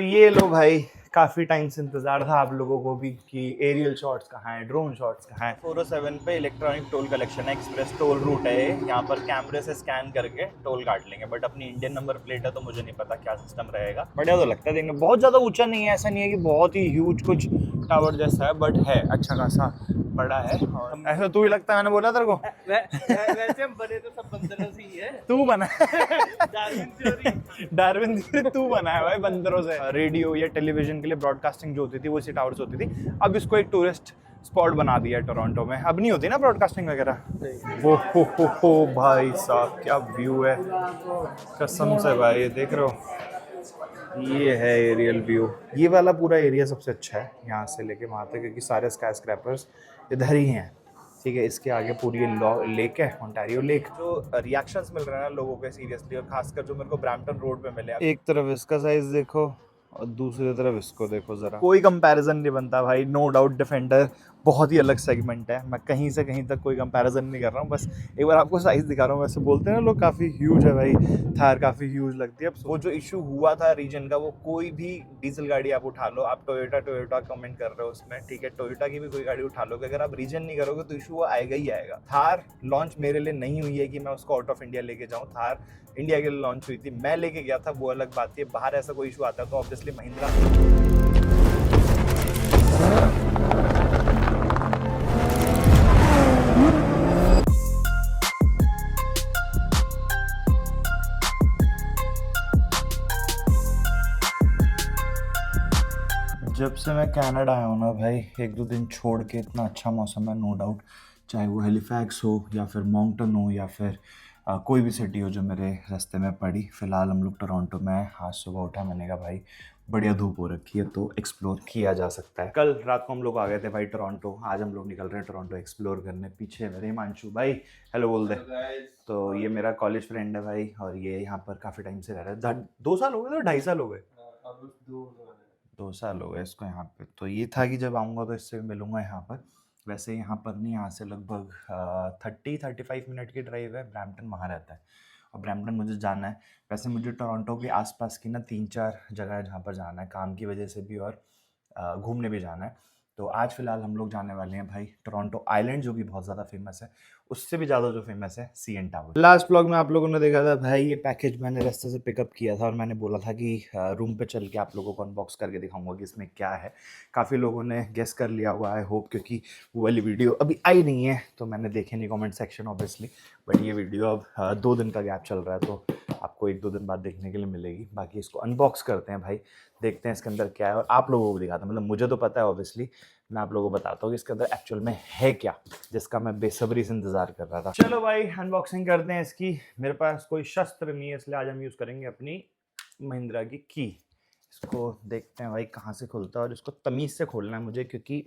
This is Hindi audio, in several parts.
ये लो भाई, काफी टाइम से इंतजार था आप लोगों को भी कि एरियल शॉट्स कहाँ हैं, ड्रोन शॉट्स कहाँ हैं। 407 पे इलेक्ट्रॉनिक टोल कलेक्शन है, एक्सप्रेस टोल रूट है ये। यहाँ पर कैमरे से स्कैन करके टोल काट लेंगे, बट अपनी इंडियन नंबर प्लेट है तो मुझे नहीं पता क्या सिस्टम रहेगा। बढ़िया तो लगता है देखने, बहुत ज्यादा ऊंचा नहीं है, ऐसा नहीं है कि बहुत ही ह्यूज कुछ टावर जैसा है, बट है अच्छा खासा बड़ा है। और ऐसा तू ही लगता है, मैंने बोला तेरे को। वैसे हम बने तो सब बंदरों से ही है। तू बना डार्विन थ्योरी। डार्विन थ्योरी तू बना है भाई बंदरों से। रेडियो या टेलीविजन के लिए ब्रॉडकास्टिंग जो होती थी वो इसी टावर से होती थी। अब इसको एक टूरिस्ट स्पॉट बना दिया है टोरंटो में। अब नहीं होती ना ब्रॉडकास्टिंग वगैरह। वो हो भाई साहब क्या व्यू है, कसम से भाई। ये देख रहे हो, ये है एरियल व्यू। ये वाला पूरा एरिया सबसे अच्छा है यहाँ से लेके वहाँ तक, क्योंकि सारे स्काई स्क्रैपर्स इधर ही हैं। ठीक है, इसके आगे पूरी लेक है, ओंटारियो लेक। जो रिएक्शंस मिल रहे हैं लोगों के सीरियसली, और खासकर जो मेरे को ब्रैम्पटन रोड पे मिले, एक तरफ इसका साइज देखो और दूसरी तरफ इसको देखो जरा, कोई कंपैरिजन नहीं बनता भाई। नो डाउट डिफेंडर बहुत ही अलग सेगमेंट है, मैं कहीं से कहीं तक कोई कंपैरिजन नहीं कर रहा हूँ, बस एक बार आपको साइज दिखा रहा हूँ। वैसे बोलते हैं ना लोग काफ़ी ह्यूज है भाई, थार काफ़ी ह्यूज लगती है। अब वो जो इशू हुआ था रीजन का, वो कोई भी डीजल गाड़ी आप उठा लो, आप टोयोटा कमेंट कर रहे हो उसमें, ठीक है, टोयोटा की भी कोई गाड़ी उठा लो, अगर आप रीजन नहीं करोगे तो इशू वो आएगा ही आएगा। थार लॉन्च मेरे लिए नहीं हुई है कि मैं उसको आउट ऑफ इंडिया लेके जाऊँ। थार इंडिया के लिए लॉन्च हुई थी, मैं लेके गया था, वो अलग बात है। बाहर ऐसा कोई इशू आता है तो ऑब्वियसली महिंद्रा। जब से मैं कनाडा आया हूँ ना भाई, एक दो दिन छोड़ के इतना अच्छा मौसम है, नो डाउट। चाहे वो हेलीफैक्स हो या फिर माउंटेन हो या फिर कोई भी सिटी हो जो मेरे रास्ते में पड़ी। फ़िलहाल हम लोग टोरंटो में, आज सुबह उठा, मैंने कहा भाई बढ़िया धूप हो रखी है तो एक्सप्लोर किया जा सकता है। कल रात को हम लोग आ गए थे भाई टोरंटो, आज हम लोग निकल रहे हैं टोरंटो एक्सप्लोर करने। पीछे मेरे हिमांशु भाई, हेलो बोल दे। तो ये मेरा कॉलेज फ्रेंड है भाई, और ये यहाँ पर काफ़ी टाइम से रह रहा है। 2 साल हो गए तो 2.5 साल हो गए, 2 साल हो गए इसको यहाँ पे। तो ये था कि जब आऊँगा तो इससे मिलूँगा यहाँ पर। वैसे यहाँ पर नहीं, यहाँ से लगभग 30-35 मिनट की ड्राइव है। ब्रैम्पटन वहाँ रहता है और ब्रैम्पटन मुझे जाना है। वैसे मुझे टोरंटो के आसपास की ना 3-4 जगह है जहाँ पर जाना है, काम की वजह से भी और घूमने भी जाना है। तो आज फ़िलहाल हम लोग जाने वाले हैं भाई टोरंटो आइलैंड, जो कि बहुत ज़्यादा फेमस है। उससे भी ज़्यादा जो फेमस है सीएन टावर। लास्ट ब्लॉग में आप लोगों ने देखा था भाई, ये पैकेज मैंने रास्ते से पिकअप किया था और मैंने बोला था कि रूम पे चल के आप लोगों को अनबॉक्स करके दिखाऊंगा कि इसमें क्या है। काफ़ी लोगों ने गेस कर लिया हुआ, आई होप, क्योंकि वो वाली वीडियो अभी आई नहीं है तो मैंने देखे नहीं कमेंट सेक्शन ऑब्वियसली। बट ये वीडियो अब 2 दिन का गैप चल रहा है तो आपको 1-2 दिन बाद देखने के लिए मिलेगी। बाकी इसको अनबॉक्स करते हैं भाई, देखते हैं इसके अंदर क्या है और आप लोगों को दिखाते हैं। मतलब मुझे तो पता है ऑब्वियसली, मैं आप लोगों को बताता हूँ कि इसके अंदर एक्चुअल में है क्या, जिसका मैं बेसब्री से इंतजार कर रहा था। चलो भाई अनबॉक्सिंग करते हैं इसकी। मेरे पास कोई शस्त्र नहीं है, इसलिए आज हम यूज़ करेंगे अपनी महिंद्रा की की। इसको देखते हैं भाई कहाँ से खुलता है, और इसको तमीज़ से खोलना है मुझे, क्योंकि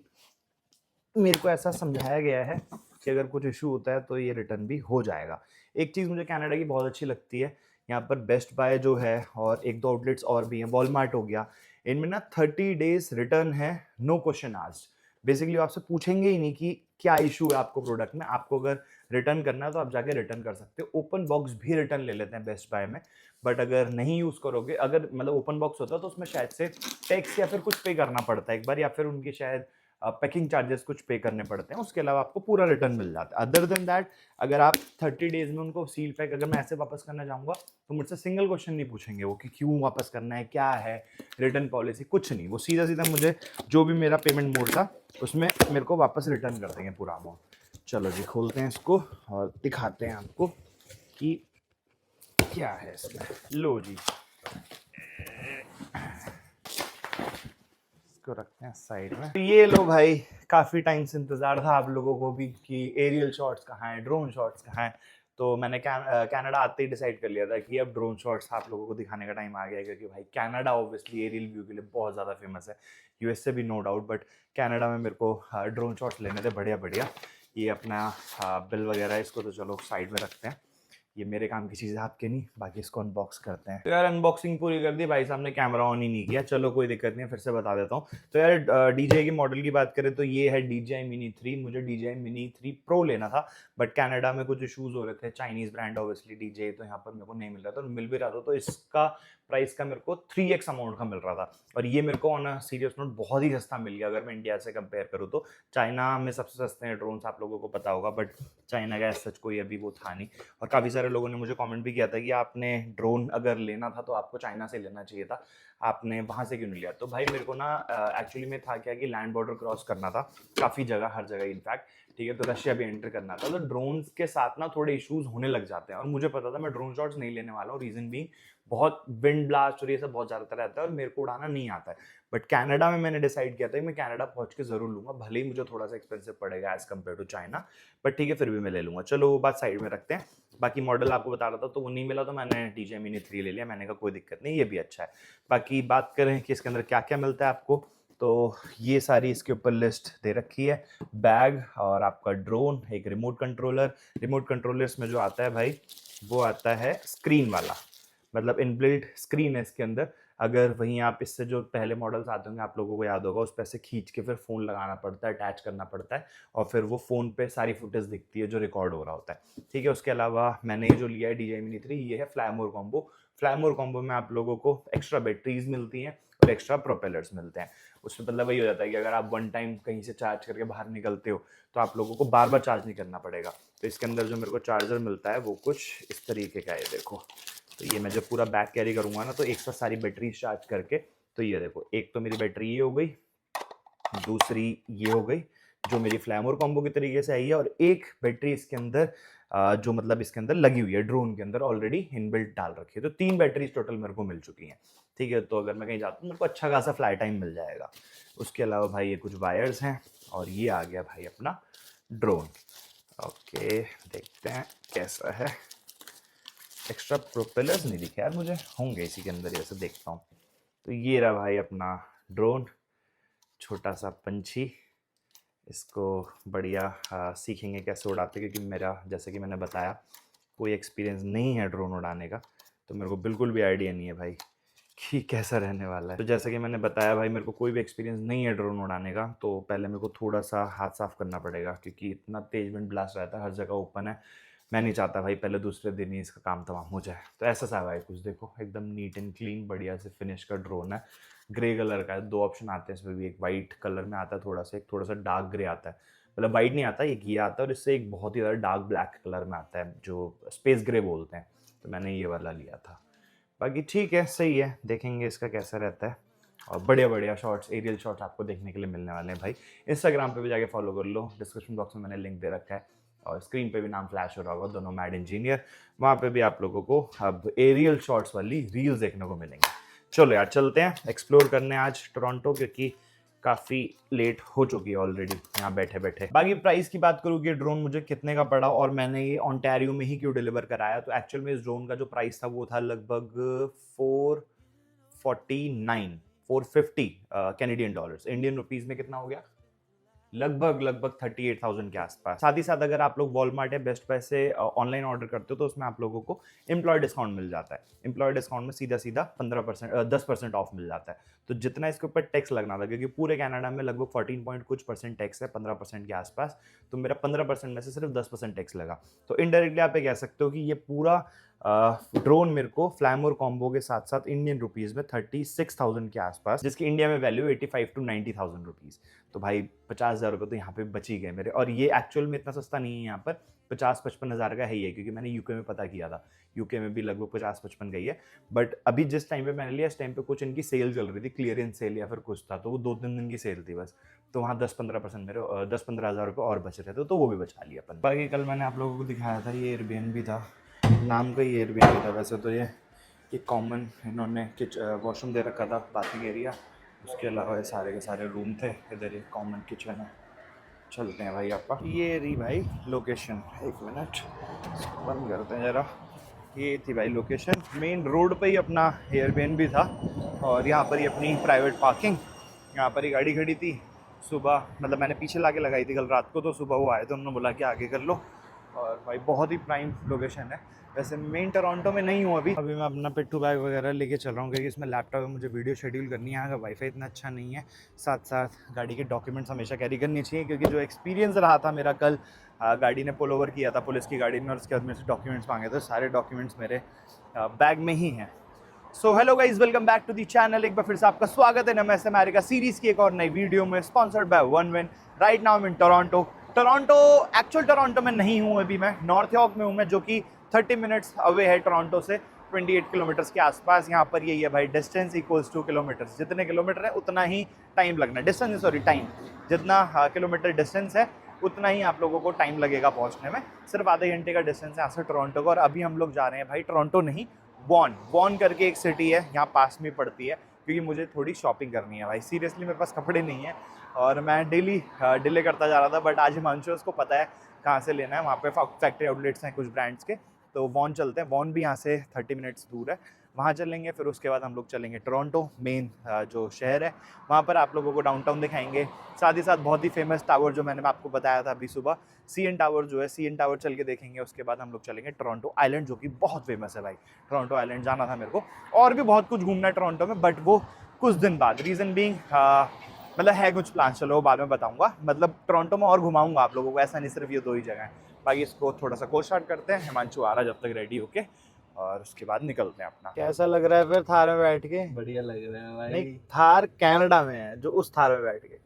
मेरे को ऐसा समझाया गया है कि अगर कुछ इशू होता है तो ये रिटर्न भी हो जाएगा। एक चीज़ मुझे कनाडा की बहुत अच्छी लगती है, यहाँ पर बेस्ट बाय जो है और 1-2 आउटलेट्स और भी हैं, वॉलमार्ट हो गया, इनमें ना 30 डेज रिटर्न है, नो क्वेश्चन आस्क्ड। बेसिकली आपसे पूछेंगे ही नहीं कि क्या इशू है आपको प्रोडक्ट में, आपको अगर रिटर्न करना है तो आप जाके रिटर्न कर सकते हो। ओपन बॉक्स भी रिटर्न ले लेते हैं बेस्ट बाय में, बट अगर नहीं यूज़ करोगे, अगर मतलब ओपन बॉक्स होता है तो उसमें शायद से टैक्स या फिर कुछ पे करना पड़ता है एक बार, या फिर उनकी शायद पैकिंग चार्जेस कुछ पे करने पड़ते हैं। उसके अलावा आपको पूरा रिटर्न मिल जाता है। अदर देन दैट, अगर आप 30 डेज में उनको सील पैक, अगर मैं ऐसे वापस करना चाहूँगा तो मुझसे सिंगल क्वेश्चन नहीं पूछेंगे वो कि क्यों वापस करना है, क्या है रिटर्न पॉलिसी, कुछ नहीं। वो सीधा सीधा मुझे जो भी मेरा पेमेंट मोड था उसमें मेरे को वापस रिटर्न कर देंगे पूरा अमाउंट। चलो जी खोलते हैं इसको और दिखाते हैं आपको कि क्या है इसमें। लो जी, को रखते हैं साइड में। तो ये लो भाई, काफ़ी टाइम से इंतज़ार था आप लोगों को भी कि एरियल शॉट्स कहाँ हैं, ड्रोन शॉट्स कहाँ हैं। तो मैंने कनाडा आते ही डिसाइड कर लिया था कि अब ड्रोन शॉट्स आप लोगों को दिखाने का टाइम आ गया है, क्योंकि भाई कनाडा ऑब्वियसली एरियल व्यू के लिए बहुत ज़्यादा फेमस है। यूएस से भी नो डाउट, बट कनाडा में मेरे को ड्रोन शॉट्स लेने थे बढ़िया बढ़िया। ये अपना बिल वगैरह, इसको तो चलो साइड में रखते हैं, ये मेरे काम की चीज़ है, आपके नहीं। बाकी इसको अनबॉक्स करते हैं। तो यार अनबॉक्सिंग पूरी कर दी, भाई साहब ने कैमरा ऑन ही नहीं किया। चलो कोई दिक्कत नहीं है, फिर से बता देता हूँ। तो यार DJI की मॉडल की बात करें तो ये है DJI Mini 3। मुझे DJI Mini 3 Pro लेना था, बट कनाडा में कुछ इशूज़ हो रहे थे, चाइनीज़ ब्रांड ऑब्वियसली DJI, तो यहाँ पर मेरे को नहीं मिल रहा था। मिल भी रहा था तो इसका प्राइस का मेरे को 3x अमाउंट का मिल रहा था। और ये मेरे को ऑन अ सीरियस नोट बहुत ही सस्ता मिल गया अगर मैं इंडिया से कंपेयर करूँ तो। चाइना में सबसे सस्ते हैं ड्रोन्स, आप लोगों को पता होगा, बट चाइना का सच कोई अभी वो था नहीं। और काफ़ी सारे लोगों ने मुझे कमेंट भी किया था कि आपने ड्रोन अगर लेना था तो आपको चाइना से लेना चाहिए था, आपने वहाँ से क्यों नहीं लिया। तो भाई मेरे को ना एक्चुअली में था क्या कि लैंड बॉर्डर क्रॉस करना था काफ़ी जगह, हर जगह इनफैक्ट, ठीक है, तो रशिया भी एंटर करना था। तो ड्रोन्स के साथ ना थोड़े इश्यूज होने लग जाते हैं और मुझे पता था मैं ड्रोन शॉट्स नहीं लेने वाला हूँ। रीजन भी बहुत विंड ब्लास्ट और ये सब बहुत ज़्यादा रहता है और मेरे को उड़ाना नहीं आता है। बट कनाडा में मैंने डिसाइड किया था कि मैं कनाडा पहुंच के जरूर लूंगा, भले ही मुझे थोड़ा सा एक्सपेंसिव पड़ेगा as compare to China, but ठीक है फिर भी मैं ले लूंगा। चलो वो बात साइड में रखते हैं। बाकी मॉडल आपको बता रहा था तो वो नहीं मिला तो मैंने DJI Mini 3 ले लिया। मैंने कहा कोई दिक्कत नहीं, ये भी अच्छा है। बाकी बात करें कि इसके अंदर क्या क्या मिलता है आपको, तो ये सारी इसके ऊपर लिस्ट दे रखी है। बैग और आपका ड्रोन, एक रिमोट कंट्रोलर। रिमोट कंट्रोलर्स में जो आता है भाई वो आता है स्क्रीन वाला, मतलब इनबिल्ट स्क्रीन है इसके अंदर। अगर वहीं आप इससे जो पहले मॉडल्स आते होंगे आप लोगों को याद होगा, उस पर से खींच के फिर फ़ोन लगाना पड़ता है, अटैच करना पड़ता है और फिर वो फ़ोन पे सारी फुटेज दिखती है जो रिकॉर्ड हो रहा होता है, ठीक है। उसके अलावा मैंने ये जो लिया है DJI Mini 3, ये है फ्लाई मोर कॉम्बो। फ्लाई मोर कॉम्बो में आप लोगों को एक्स्ट्रा बैटरीज मिलती हैं और एक्स्ट्रा प्रोपेलर्स मिलते हैं। उसमें मतलब वही हो जाता है कि अगर आप वन टाइम कहीं से चार्ज करके बाहर निकलते हो तो आप लोगों को बार बार चार्ज नहीं करना पड़ेगा। तो इसके अंदर जो मेरे को चार्जर मिलता है वो कुछ इस तरीके का है, देखो। तो ये मैं जब पूरा बैग कैरी करूंगा ना तो एक साथ सारी बैटरी चार्ज करके, तो ये देखो, एक तो मेरी बैटरी ये हो गई, दूसरी ये हो गई जो मेरी फ्लैमोर कॉम्बो के तरीके से आई है, और एक बैटरी इसके अंदर जो मतलब इसके अंदर लगी हुई है, ड्रोन के अंदर ऑलरेडी इनबिल्ट डाल रखी है। तो 3 बैटरीज टोटल मेरे को मिल चुकी हैं, ठीक है। तो अगर मैं कहीं जाता हूँ मेरे को अच्छा खासा फ्लाई टाइम मिल जाएगा। उसके अलावा भाई ये कुछ वायर्स हैं और ये आ गया भाई अपना ड्रोन। ओके, देखते हैं कैसा है। एक्स्ट्रा प्रोपेलर्स नहीं दिखे यार मुझे, होंगे इसी के अंदर, जैसे देखता हूँ। तो ये रहा भाई अपना ड्रोन, छोटा सा पंछी। इसको बढ़िया सीखेंगे कैसे उड़ाते, क्योंकि मेरा जैसे कि मैंने बताया कोई एक्सपीरियंस नहीं है ड्रोन उड़ाने का, तो मेरे को बिल्कुल भी आइडिया नहीं है भाई कि कैसा रहने वाला है। तो जैसे कि मैंने बताया भाई मेरे को कोई भी एक्सपीरियंस नहीं है ड्रोन उड़ाने का, तो पहले मेरे को थोड़ा सा हाथ साफ करना पड़ेगा क्योंकि इतना तेज विंड ब्लास्ट रहता है, हर जगह ओपन है। मैं नहीं चाहता भाई पहले दूसरे दिन ही इसका काम तमाम हो जाए। तो ऐसा सा भाई कुछ देखो, एकदम नीट एंड क्लीन बढ़िया से फिनिश का ड्रोन है। ग्रे कलर का है, 2 ऑप्शन आते हैं इसमें भी, एक वाइट कलर में आता है थोड़ा सा, एक थोड़ा सा डार्क ग्रे आता है। मतलब वाइट नहीं आता, एक ये आता है, और इससे एक बहुत ही ज़्यादा डार्क ब्लैक कलर में आता है जो स्पेस ग्रे बोलते हैं। तो मैंने ये वाला लिया था। बाकी ठीक है, सही है, देखेंगे इसका कैसा रहता है। और बढ़िया बढ़िया शॉट्स, एरियल शॉट्स आपको देखने के लिए मिलने वाले हैं भाई। इंस्टाग्राम पे भी जाके फॉलो कर लो, डिस्क्रिप्शन बॉक्स में मैंने लिंक दे रखा है, और स्क्रीन पे भी नाम फ्लैश हो रहा होगा, दोनों मैड इंजीनियर। वहाँ पे भी आप लोगों को अब एरियल शॉट्स वाली रील्स देखने को मिलेंगे। चलो यार चलते हैं एक्सप्लोर करने आज टोरंटो, क्योंकि काफ़ी लेट हो चुकी है ऑलरेडी यहाँ बैठे बैठे। बाकी प्राइस की बात करूँ कि ड्रोन मुझे कितने का पड़ा और मैंने ये ओंटारियो में ही क्यों डिलीवर कराया, तो एक्चुअल में इस ड्रोन का जो प्राइस था वो था लगभग 449 450 कैनेडियन डॉलर्स। इंडियन रुपीज में कितना हो गया, लगभग 38,000 के आसपास। साथ ही साथ अगर आप लोग वॉलमार्ट या बेस्ट बाय से ऑनलाइन ऑर्डर करते हो तो उसमें आप लोगों को एम्प्लॉय डिस्काउंट मिल जाता है। एम्प्लॉय डिस्काउंट में सीधा 10% ऑफ मिल जाता है। तो जितना इसके ऊपर टैक्स लगना था, क्योंकि पूरे कनाडा में लगभग 14 पॉइंट कुछ परसेंट टैक्स है, 15% के आसपास, तो मेरा 15% में से सिर्फ 10% टैक्स लगा। तो इनडायरेक्टली आप ये कह सकते हो कि ये पूरा ड्रोन मेरे को फ्लैमोर कॉम्बो के साथ साथ इंडियन रुपीज़ में 36,000 के आसपास, जिसकी इंडिया में वैल्यू 85 to 90,000 रुपीज़। तो भाई 50,000 रुपये तो यहाँ पे बच ही गए मेरे। और ये एक्चुअल में इतना सस्ता नहीं है, यहाँ पर 50-55 हज़ार का है ही है, क्योंकि मैंने यूके में पता किया था, यूके में भी लगभग 50-55 गई है। बट अभी जिस टाइम पे मैंने लिया इस टाइम पे कुछ इनकी सेल चल रही थी, क्लियरेंस सेल या फिर कुछ था, तो वो 2-3 दिन की सेल थी बस। तो वहाँ 10-15% मेरे 10-15 हज़ार रुपये और बच रहे थे, तो वो भी बचा लिया अपन। बाकी कल मैंने आप लोगों को दिखाया था ये एयरबीएनबी था, नाम का ही एयरबीएनबी था वैसे तो। ये कॉमन इन्होंने वॉशरूम दे रखा था, बाथिंग एरिया, उसके अलावा ये सारे के सारे रूम थे। इधर ये कॉमन किचन है। चलते हैं भाई आपका, ये रही भाई लोकेशन, 1 मिनट बंद करते हैं ज़रा। ये थी भाई लोकेशन, मेन रोड पे ही अपना एयरबीएनबी था, और यहाँ पर ही अपनी प्राइवेट पार्किंग, यहाँ पर ही गाड़ी खड़ी थी। सुबह मतलब मैंने पीछे ला के लगाई थी कल रात को, तो सुबह वो आए तो उन्होंने बोला कि आगे कर लो। और भाई बहुत ही प्राइम लोकेशन है। वैसे मेन टोरंटो में नहीं हूँ अभी मैं अपना पिट्ठू बैग वगैरह लेके चल रहा हूँ, क्योंकि इसमें लैपटॉप में मुझे वीडियो शेड्यूल करनी है। यहाँ का वाईफाई इतना अच्छा नहीं है। साथ साथ गाड़ी के डॉक्यूमेंट्स हमेशा कैरी करनी चाहिए, क्योंकि जो एक्सपीरियंस रहा था मेरा कल, गाड़ी ने पुल ओवर किया था पुलिस की गाड़ी में, और उसके बाद मेरे से डॉक्यूमेंट्स मांगे थे, सारे डॉक्यूमेंट्स मेरे बैग में ही हैं। So hello guys, welcome back to the channel. एक बार फिर से आपका स्वागत है नमस्ते अमेरिका सीरीज की एक और नई वीडियो में, sponsored by one win. Right now in Toronto. Actual Toronto में नहीं हूँ अभी, मैं नॉर्थ यॉर्क में हूँ मैं, जो कि 30 मिनट्स अवे है टोरंटो से, 28 किलोमीटर्स के आसपास। यहाँ पर यही है भाई, डिस्टेंस इक्वल्स टू किलोमीटर्स। जितने किलोमीटर है उतना ही टाइम लगना है। डिस्टेंस सॉरी टाइम, जितना किलोमीटर डिस्टेंस है उतना ही आप लोगों को टाइम लगेगा पहुँचने में। सिर्फ आधे घंटे का डिस्टेंस है यहाँ से टोरंटो का। और अभी हम लोग जा रहे हैं भाई टोरंटो नहीं, वॉन करके एक सिटी है यहाँ पास में पड़ती है, क्योंकि मुझे थोड़ी शॉपिंग करनी है भाई। सीरियसली मेरे पास कपड़े नहीं है और मैं डेली डिले करता जा रहा था, बट आज हिमांशु उसको पता है कहाँ से लेना है। वहाँ पे फैक्ट्री आउटलेट्स हैं कुछ ब्रांड्स के, तो वॉन चलते हैं। वॉन भी यहाँ से 30 मिनट्स दूर है, वहाँ चलेंगे। फिर उसके बाद हम लोग चलेंगे टोरंटो मेन जो शहर है, वहाँ पर आप लोगों को डाउनटाउन दिखाएंगे। साथ ही साथ बहुत ही फेमस टावर जो मैंने आपको बताया था अभी सुबह, CN टावर जो है, CN टावर चल के देखेंगे। उसके बाद हम लोग चलेंगे टोरंटो आइलैंड, जो कि बहुत फेमस है भाई। टोरंटो आइलैंड जाना था मेरे को, और भी बहुत कुछ घूमना है टोरंटो में, बट वो कुछ दिन बाद। रीज़न बीइंग मतलब है कुछ प्लान, चलो बाद में बताऊँगा। मतलब टोरंटो में और घुमाऊँगा आप लोगों को, ऐसा नहीं सिर्फ ये दो ही जगह है। बाकी इसको थोड़ा सा कोल स्टार्ट करते हैं, हिमांशु आ रहा जब तक रेडी होके, और उसके बाद निकलते हैं अपना। कैसा लग रहा है फिर थार में बैठ के? बढ़िया लग रहा है भाई। नहीं, थार कनाडा में है, जो उस थार में बैठ के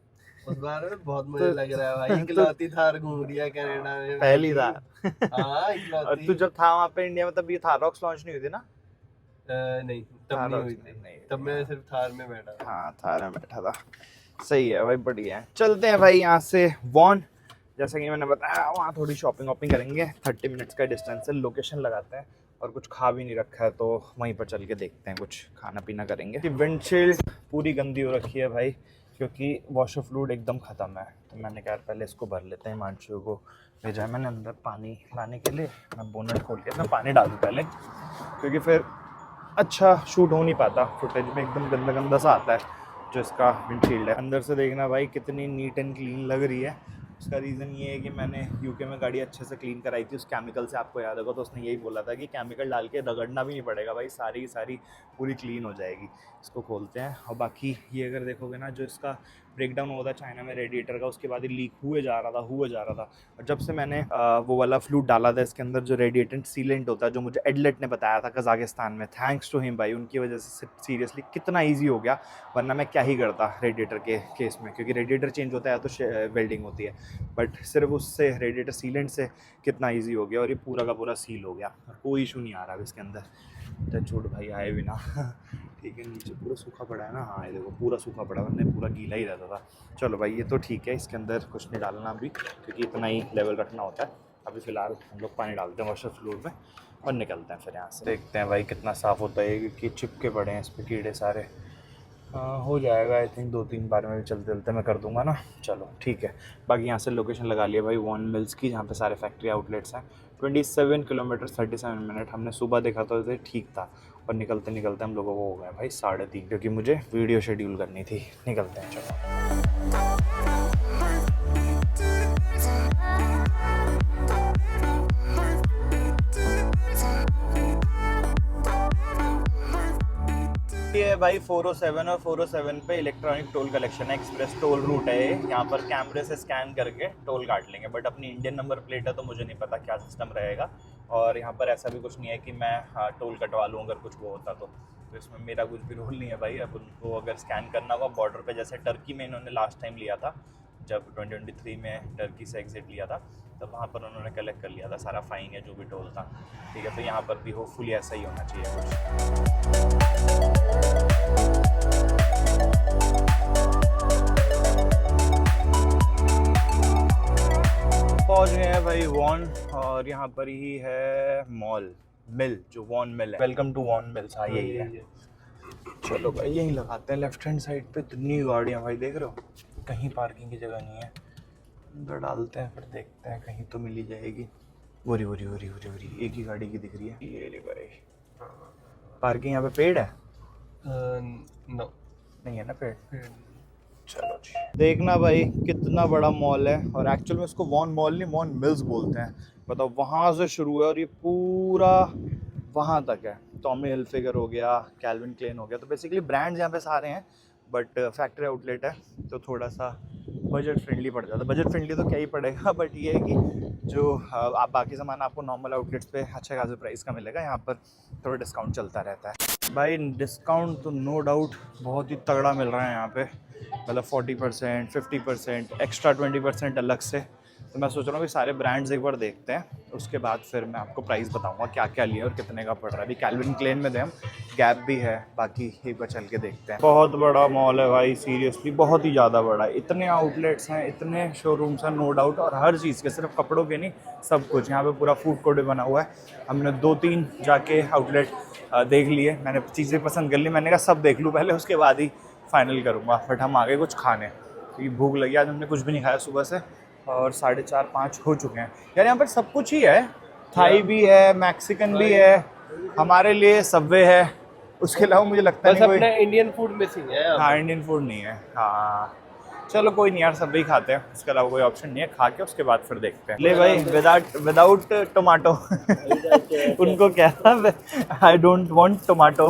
उस बार में बहुत मजा लग रहा है भाई। इकलौती थार घूम रही है कनाडा में, पहली थार। हाँ और इकलौती। तू जब था वहाँ पे इंडिया में, तब ये थार रॉक्स लॉन्च नहीं हुई थी ना? नहीं तब थार नहीं रॉक्स हुई थी, नहीं। तब मैं सिर्फ थार में बैठा था। हाँ, थार में बैठा था। सही है भाई, बढ़िया है। चलते हैं भाई यहाँ से वॉन। जैसा कि मैंने बताया, वहाँ थोड़ी शॉपिंग वॉपिंग करेंगे। 30 मिनट्स का डिस्टेंस है, लोकेशन लगाते हैं। और कुछ खा भी नहीं रखा है, तो वहीं पर चल के देखते हैं, कुछ खाना पीना करेंगे। कि विंडशील्ड पूरी गंदी हो रखी है भाई, क्योंकि वॉशर फ्लूइड एकदम ख़त्म है। तो मैंने कहा पहले इसको भर लेते हैं। हिमांशु को भेजा है मैंने अंदर पानी लाने के लिए। मैं बोनट खोल के मैं पानी डाल दूँ पहले, क्योंकि फिर अच्छा शूट हो नहीं पाता, फुटेज में एकदम गंदा गंदा सा आता है जो इसका विंडशील्ड है। अंदर से देखना भाई कितनी नीट एंड क्लीन लग रही है। उसका रीज़न ये है कि मैंने यूके में गाड़ी अच्छे से क्लीन कराई थी उस केमिकल से, आपको याद होगा। तो उसने यही बोला था कि केमिकल डाल के रगड़ना भी नहीं पड़ेगा भाई, सारी की सारी पूरी क्लीन हो जाएगी। इसको खोलते हैं। और बाकी ये अगर देखोगे ना, जो इसका ब्रेकडाउन हुआ था चाइना में रेडिएटर का, उसके बाद ही लीक हुए जा रहा था। और जब से मैंने वो वाला फ्लूइड डाला था इसके अंदर, जो रेडिएटेंट सीलेंट होता है, जो मुझे एडलेट ने बताया था कजाकिस्तान में, थैंक्स टू हिम भाई, उनकी वजह से सीरियसली कितना ईजी हो गया। वरना मैं क्या ही करता रेडिएटर के केस में, क्योंकि रेडिएटर चेंज होता है तो वेल्डिंग होती है, बट सिर्फ उससे रेडिएटर सीलेंट से कितना ईजी हो गया। और ये पूरा का पूरा सील हो गया, कोई इशू नहीं आ रहा अब इसके अंदर। छूट भाई आए भी ना। ठीक है, नीचे पूरा सूखा पड़ा है ना। हाँ ये देखो पूरा सूखा पड़ा, वरना पूरा गीला ही रहता था। चलो भाई ये तो ठीक है, इसके अंदर कुछ नहीं डालना अभी, क्योंकि इतना ही लेवल रखना होता है। अभी फ़िलहाल हम लोग पानी डालते हैं वॉशर फ्लूइड में और निकलते हैं फिर यहाँ से। देखते हैं भाई कितना साफ़ होता है, क्योंकि चिपके पड़े हैं इस पर कीड़े सारे। हो जाएगा आई थिंक, 2-3 बार में चलते चलते मैं कर दूंगा ना। चलो ठीक है। बाकी यहाँ से लोकेशन लगा लिया भाई वॉन मिल्स की, जहाँ पे सारे फैक्ट्री आउटलेट्स हैं। 27 किलोमीटर 37 मिनट हमने सुबह देखा तो ठीक था, और निकलते निकलते हम लोगों को हो गए भाई 3:30, क्योंकि मुझे वीडियो शेड्यूल करनी थी। निकलते हैं चलो। ये भाई 407 और 407 पे इलेक्ट्रॉनिक टोल कलेक्शन है, एक्सप्रेस टोल रूट है। यहाँ पर कैमरे से स्कैन करके टोल काट लेंगे, बट अपनी इंडियन नंबर प्लेट है तो मुझे नहीं पता क्या सिस्टम रहेगा। और यहाँ पर ऐसा भी कुछ नहीं है कि मैं टोल कटवा लूँ अगर कुछ वो होता तो इसमें मेरा कुछ भी रोल नहीं है भाई। अब उनको अगर स्कैन करना होगा बॉर्डर पे, जैसे टर्की में इन्होंने लास्ट टाइम लिया था, जब 2023 में टर्की से एग्जिट लिया था, तब वहाँ पर उन्होंने कलेक्ट कर लिया था सारा फाइन या जो भी टोल था। ठीक है, तो यहाँ पर भी होपफुली ऐसा ही होना चाहिए कुछ। पहुँच गए हैं भाई वॉन, और यहाँ पर ही है मॉल मिल, जो वॉन मिल है। Welcome to Vaughan Mills. हाँ यही है। चलो भाई यहीं लगाते हैं। लेफ्ट हैंड साइड पे इतनी गाड़ियाँ भाई, देख रहे हो, कहीं पार्किंग की जगह नहीं है। अंदर डालते हैं, फिर देखते हैं, कहीं तो मिल ही जाएगी। वरी एक ही गाड़ी की दिख रही है, ये रे भाई। पार्किंग यहाँ पे पेड है? नो नहीं है ना पेड। चलो जी, देखना भाई कितना बड़ा मॉल है। और एक्चुअल में इसको वॉन मॉल नहीं, वॉन मिल्स बोलते हैं। बताओ, वहाँ से शुरू है और ये पूरा वहाँ तक है। टॉमी हिलफिगर हो गया, कैल्विन क्लेन हो गया, तो बेसिकली ब्रांड्स यहाँ पे सारे हैं, बट फैक्ट्री आउटलेट है तो थोड़ा सा बजट फ्रेंडली पड़ जाता है। बजट फ्रेंडली तो क्या ही पड़ेगा, बट ये है कि जो आप बाकी सामान आपको नॉर्मल आउटलेट्स पे अच्छे खासे प्राइस का मिलेगा, यहाँ पर थोड़ा डिस्काउंट चलता रहता है। भाई डिस्काउंट तो नो डाउट बहुत ही तगड़ा मिल रहा है यहाँ पे, मतलब 40%, 50%, एक्स्ट्रा 20% अलग से। तो मैं सोच रहा हूँ कि सारे ब्रांड्स एक बार देखते हैं, उसके बाद फिर मैं आपको प्राइस बताऊंगा क्या क्या लिया और कितने का पड़ रहा है। अभी कैल्विन क्लेन में थे हम, गैप भी है, बाकी एक बार चल के देखते हैं। बहुत बड़ा मॉल है भाई, सीरियसली बहुत ही ज़्यादा बड़ा है। इतने आउटलेट्स हैं, इतने शोरूम्स हैं नो डाउट, और हर चीज़ के, सिर्फ कपड़ों के नहीं, सब कुछ। यहाँ पे पूरा फूड कोर्ट भी बना हुआ है। हमने 2-3 जाके आउटलेट देख लिए, मैंने चीज़ें पसंद कर ली। मैंने कहा सब देख लूँ पहले, उसके बाद ही फाइनल करूँगा। बट हम आगे कुछ खाने, क्योंकि भूख लगी, आज हमने कुछ भी नहीं खाया सुबह से, और 4:30-5 हो चुके हैं। यार यहाँ पर सब कुछ ही है, थाई भी है, मैक्सिकन भी है, हमारे लिए सबवे है, उसके अलावा मुझे लगता बस नहीं कोई। अपना इंडियन फूड मिसिंग है यहाँ हाँ, पे। इंडियन फूड नहीं है। हाँ चलो कोई नहीं यार, सब भी खाते हैं, उसके अलावा कोई ऑप्शन नहीं है। खा के उसके बाद फिर देखते हैं। ले भाई, विदाउट टोमेटो। उनको क्या था, आई डोंट वांट टोमेटो।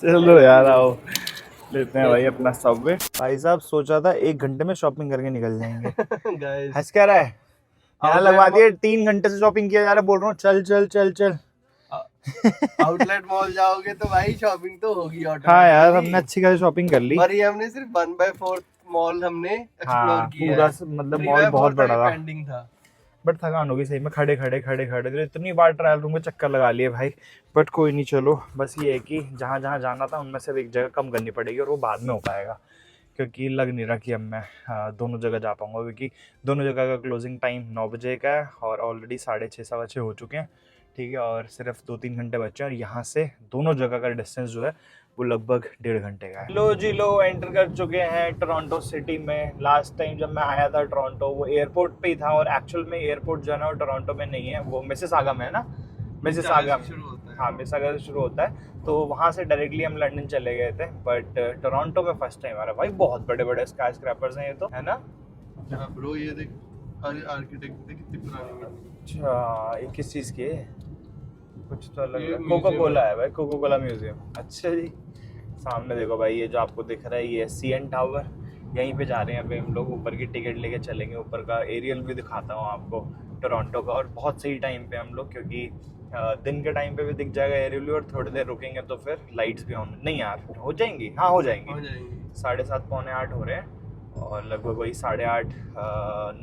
चलो यार आओ लेते हैं भाई अपना सबवे। भाई साहब सोचा था 1 घंटे में शॉपिंग करके निकल जाएंगे, गाइस हंस क्या रहा है। यहाँ लगवा दिए, 3 घंटे से शॉपिंग किया जा रहा है, बोल रहा हूँ चल चल चल चल। आउटलेट मॉल जाओगे तो भाई शॉपिंग तो होगी हाँ यार, ऑटोमेटिकली। हमने अच्छी खासी शॉपिंग कर ली। पर ये हमने सिर्फ 1/4 मॉल हमने एक्सप्लोर हाँ किया पूरा है। मतलब मॉल 3/4 बहुत बड़ा था, पेंडिंग था। बट थकान होगी सही में, खड़े खड़े खड़े खड़े तो इतनी बार ट्रायल रूम में चक्कर लगा लिए भाई। बट कोई नहीं, चलो बस ये है कि जहाँ जहाँ जाना था उनमें से एक जगह कम करनी पड़ेगी, और वो बाद में हो पाएगा, क्योंकि लग नहीं रहा कि अब मैं दोनों जगह जा पाऊँगा, क्योंकि दोनों जगह का क्लोजिंग टाइम 9 बजे का है, और ऑलरेडी 6:30-6:15 हो चुके हैं। ठीक है, और सिर्फ 2-3 घंटे बचे हैं, और यहाँ से दोनों जगह का डिस्टेंस जो है वो लगभग 1.5 घंटे का है। लो जी लो, एंटर कर चुके हैं टोरंटो सिटी में। लास्ट टाइम जब मैं आया था टोरंटो, वो एयरपोर्ट पे ही था, और एक्चुअल में एयरपोर्ट जो है ना वो टोरंटो में नहीं है, वो मिसिसागा में है ना, मिसिसागा में। शुरू होता है। हाँ, मिसिसागा से शुरू होता है, तो वहाँ से डायरेक्टली हम लंदन चले गए थे। बट टोरंटो में फर्स्ट टाइम आ रहा है भाई, बहुत बड़े बड़े स्काई स्क्रैपर्स हैं ये तो, है ना। हाँ ब्रो, ये देख आर्किटेक्ट देख कितनी पुरानी बिल्डिंग। अच्छा, ये किस चीज़ की है, कुछ तो अलग ये है। म्यूजियम कोका कोला है। है भाई, कोका कोला म्यूजियम। अच्छा जी, सामने देखो भाई, ये जो आपको दिख रहा है ये सीएन टावर, यहीं पे जा रहे हैं अभी हम लोग। ऊपर की टिकट लेके चलेंगे, ऊपर का एरियल भी दिखाता हूँ आपको टोरंटो का। और बहुत सही टाइम पे हम लोग, क्योंकि दिन के टाइम पे भी दिख जाएगा एरियल, और थोड़ी देर रुकेंगे तो फिर लाइट्स भी ऑन नहीं यार हो जाएंगी। हाँ हो हो जाएंगी, जाएंगे। 7:30 पौने 8 हो रहे हैं, और लगभग वही 8:30